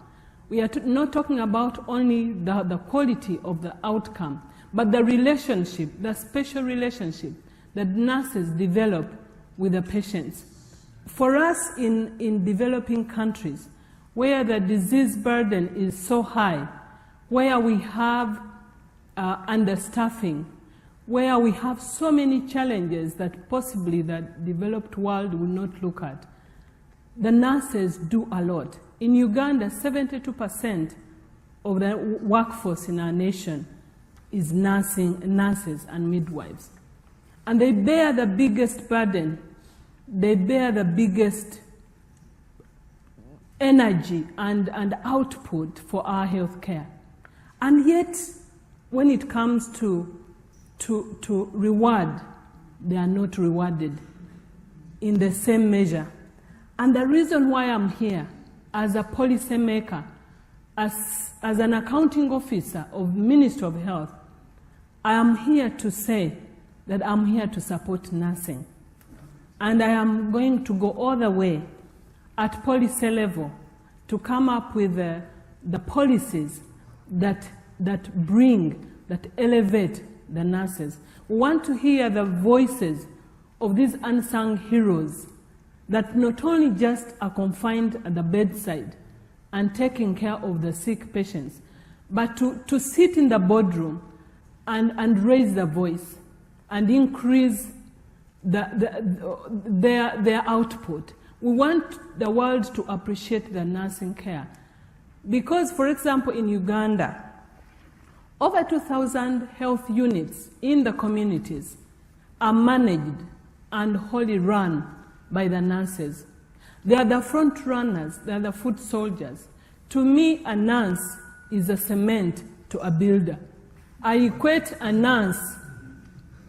We are not talking about only the quality of the outcome, but the relationship, the special relationship that nurses develop with the patients. For us in developing countries, where the disease burden is so high, where we have understaffing, where we have so many challenges that possibly the developed world will not look at, the nurses do a lot. In Uganda, 72% of the workforce in our nation is nurses and midwives. And they bear the biggest burden. They bear the biggest energy and output for our health care. And yet, when it comes to reward, they are not rewarded in the same measure. And the reason why I'm here, as a policy maker, as an accounting officer of Ministry of Health, I am here to say that I'm here to support nursing. And I am going to go all the way at policy level to come up with the policies that elevate the nurses. We want to hear the voices of these unsung heroes that not only just are confined at the bedside and taking care of the sick patients, but to sit in the boardroom and raise the voice and increase their output. We want the world to appreciate the nursing care. Because, for example, in Uganda, over 2,000 health units in the communities are managed and wholly run by the nurses. They are the front runners, they are the foot soldiers. To me, a nurse is a cement to a builder. I equate a nurse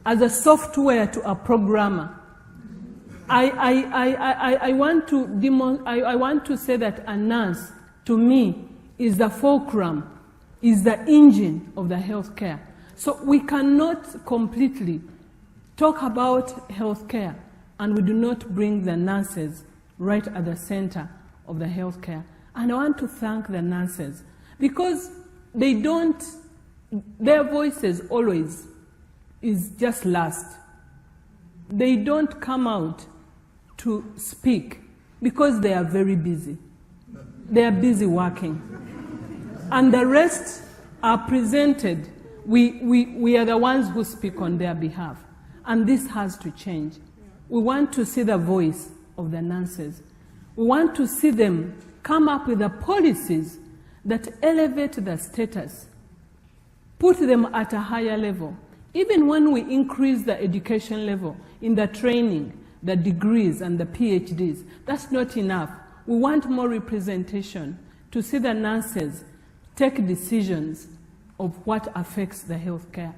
as a software to a programmer. I want to say that a nurse, to me, is the fulcrum, is the engine of the healthcare. So we cannot completely talk about healthcare and we do not bring the nurses right at the center of the healthcare. And I want to thank the nurses because they don't, their voices always is just last. They don't come out to speak because they are very busy. They are busy working. And the rest are presented. We are the ones who speak on their behalf. And this has to change. We want to see the voice of the nurses. We want to see them come up with the policies that elevate the status, put them at a higher level. Even when we increase the education level in the training, the degrees and the PhDs, that's not enough. We want more representation to see the nurses take decisions of what affects the healthcare.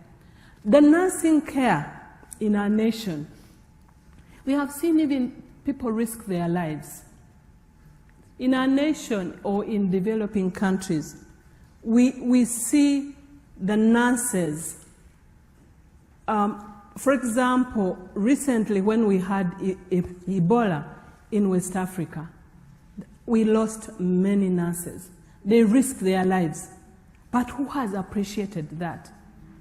The nursing care in our nation, we have seen even people risk their lives. In our nation or in developing countries, we see the nurses. For example, recently when we had Ebola in West Africa, we lost many nurses. They risked their lives. But who has appreciated that?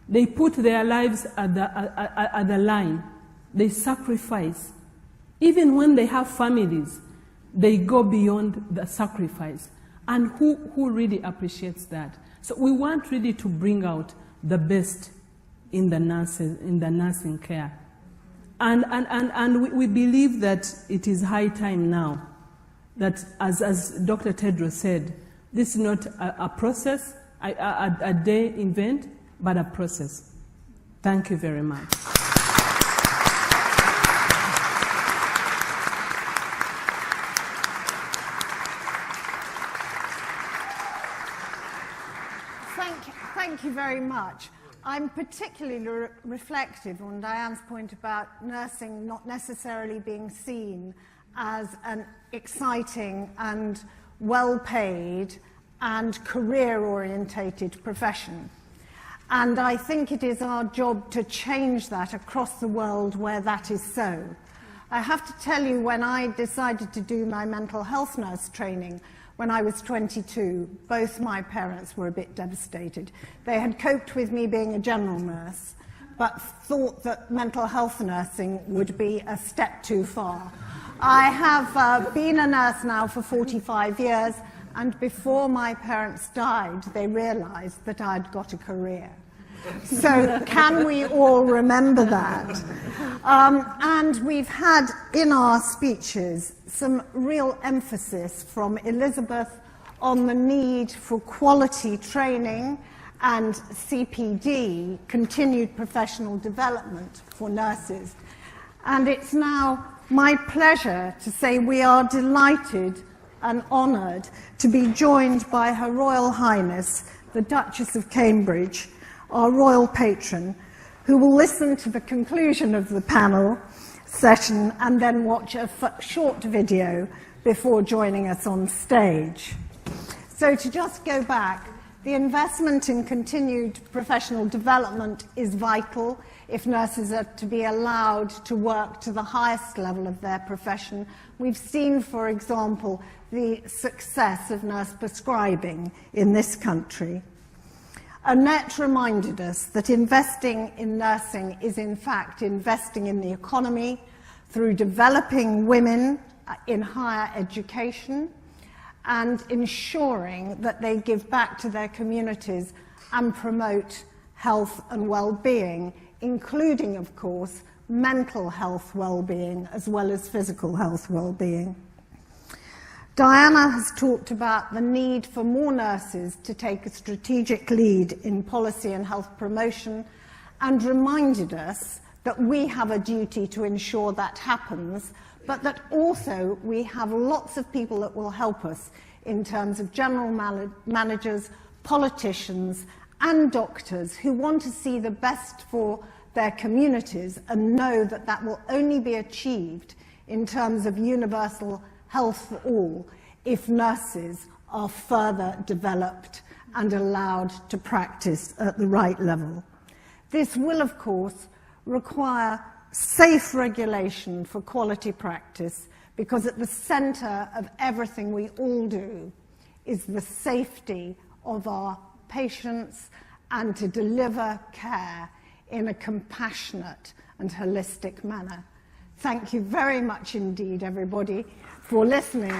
They put their lives at the line. They sacrifice. Even when they have families, they go beyond the sacrifice. And who really appreciates that? So we want really to bring out the best in the nurses, in the nursing care. And we believe that it is high time now that, as Dr. Tedros said, this is not a process, a day event, but a process. Thank you very much. Thank you very much. I'm particularly reflective on Diane's point about nursing not necessarily being seen as an exciting and well-paid and career-orientated profession. And I think it is our job to change that across the world where that is so. I have to tell you, when I decided to do my mental health nurse training when I was 22, both my parents were a bit devastated. They had coped with me being a general nurse, but thought that mental health nursing would be a step too far. I have been a nurse now for 45 years, and before my parents died, they realized that I'd got a career. So can we all remember that? And we've had in our speeches some real emphasis from Elizabeth on the need for quality training and CPD, continued professional development for nurses. And it's now my pleasure to say we are delighted and honoured to be joined by Her Royal Highness, the Duchess of Cambridge, our royal patron, who will listen to the conclusion of the panel session and then watch a short video before joining us on stage. So to just go back, the investment in continued professional development is vital if nurses are to be allowed to work to the highest level of their profession. We've seen, for example, the success of nurse prescribing in this country. Annette reminded us that investing in nursing is in fact investing in the economy through developing women in higher education and ensuring that they give back to their communities and promote health and well-being, including, of course, mental health well-being as well as physical health well-being. Diana has talked about the need for more nurses to take a strategic lead in policy and health promotion, and reminded us that we have a duty to ensure that happens, but that also we have lots of people that will help us in terms of general managers, politicians, and doctors who want to see the best for their communities and know that that will only be achieved in terms of universal health for all if nurses are further developed and allowed to practice at the right level. This will, of course, require safe regulation for quality practice, because at the centre of everything we all do is the safety of our patients and to deliver care in a compassionate and holistic manner. Thank you very much indeed, everybody, for listening.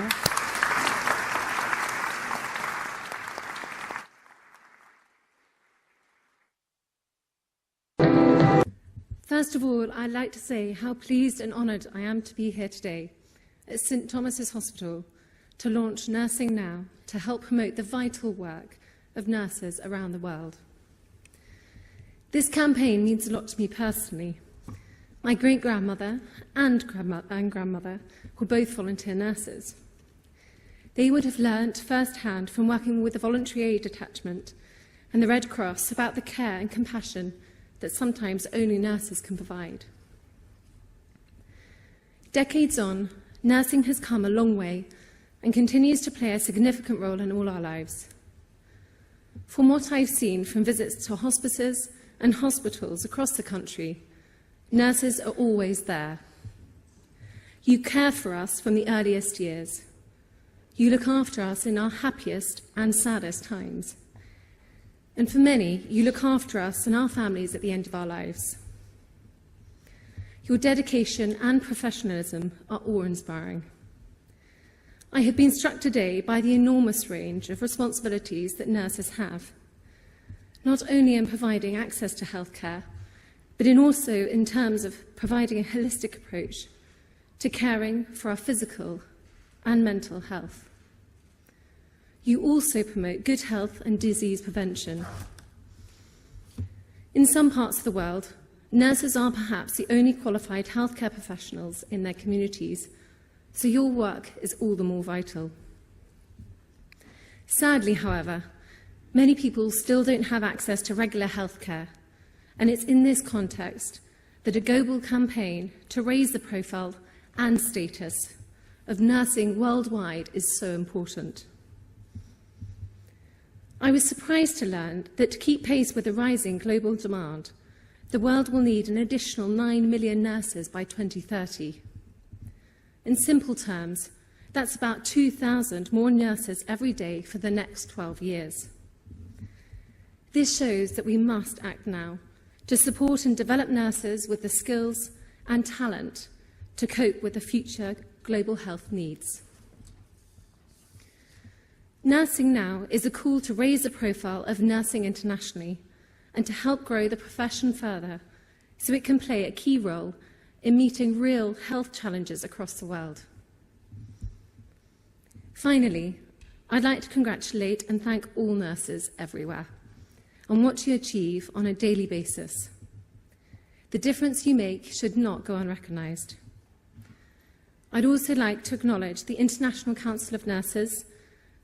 First of all, I'd like to say how pleased and honoured I am to be here today at St Thomas's Hospital to launch Nursing Now to help promote the vital work of nurses around the world. This campaign means a lot to me personally. My great-grandmother and grandmother were both volunteer nurses. They would have learnt firsthand from working with the Voluntary Aid Detachment and the Red Cross about the care and compassion that sometimes only nurses can provide. Decades on, nursing has come a long way and continues to play a significant role in all our lives. From what I've seen from visits to hospices and hospitals across the country, nurses are always there. You care for us from the earliest years. You look after us in our happiest and saddest times. And for many, you look after us and our families at the end of our lives. Your dedication and professionalism are awe-inspiring. I have been struck today by the enormous range of responsibilities that nurses have, not only in providing access to healthcare, but also in terms of providing a holistic approach to caring for our physical and mental health. You also promote good health and disease prevention. In some parts of the world, nurses are perhaps the only qualified healthcare professionals in their communities, so your work is all the more vital. Sadly, however, many people still don't have access to regular healthcare, and it's in this context that a global campaign to raise the profile and status of nursing worldwide is so important. I was surprised to learn that to keep pace with the rising global demand, the world will need an additional 9 million nurses by 2030. In simple terms, that's about 2,000 more nurses every day for the next 12 years. This shows that we must act now to support and develop nurses with the skills and talent to cope with the future global health needs. Nursing Now is a call to raise the profile of nursing internationally and to help grow the profession further so it can play a key role in meeting real health challenges across the world. Finally, I'd like to congratulate and thank all nurses everywhere on what you achieve on a daily basis. The difference you make should not go unrecognised. I'd also like to acknowledge the International Council of Nurses,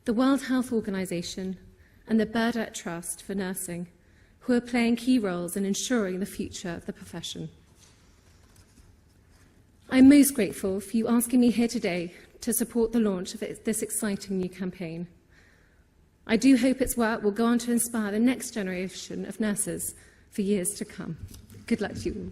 the World Health Organization, and the Burdett Trust for Nursing, who are playing key roles in ensuring the future of the profession. I'm most grateful for you asking me here today to support the launch of this exciting new campaign. I do hope its work will go on to inspire the next generation of nurses for years to come. Good luck to you all.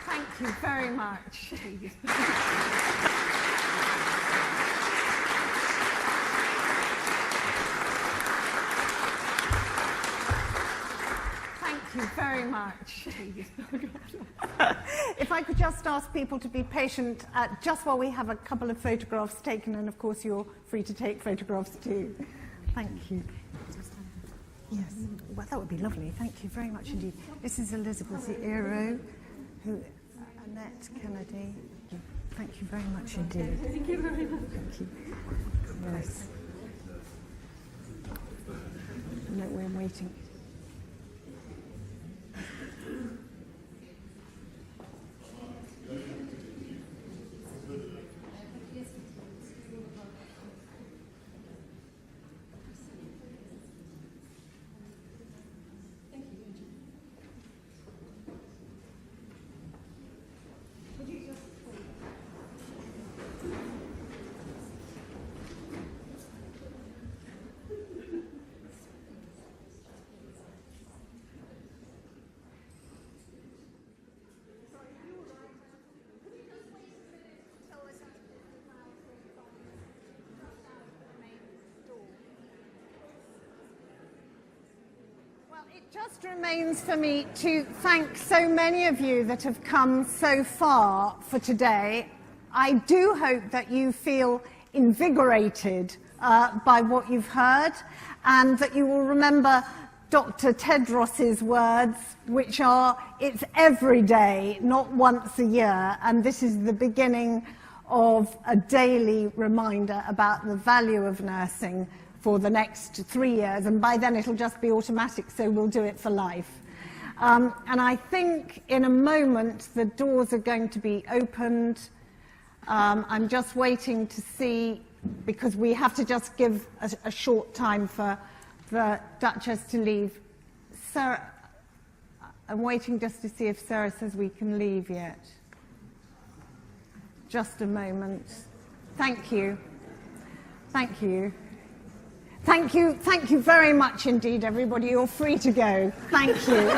Thank you very much. Thank you very much. If I could just ask people to be patient just while we have a couple of photographs taken, and of course you're free to take photographs too. Thank you. Yes, well, that would be lovely. Thank you very much indeed. This is Elizabeth Eero, Annette Kennedy. Thank you very much indeed. Thank you very much. Thank you. Yes. No, we're waiting. It just remains for me to thank so many of you that have come so far for today. I do hope that you feel invigorated by what you've heard, and that you will remember Dr. Tedros's words, which are, it's every day, not once a year, and this is the beginning of a daily reminder about the value of nursing for the next 3 years, and by then it'll just be automatic, so we'll do it for life. And I think in a moment the doors are going to be opened. I'm just waiting to see, because we have to just give a short time for the Duchess to leave. Sarah, I'm waiting just to see if Sarah says we can leave yet. Just a moment. Thank you. Thank you. Thank you very much indeed, everybody. You're free to go. Thank you.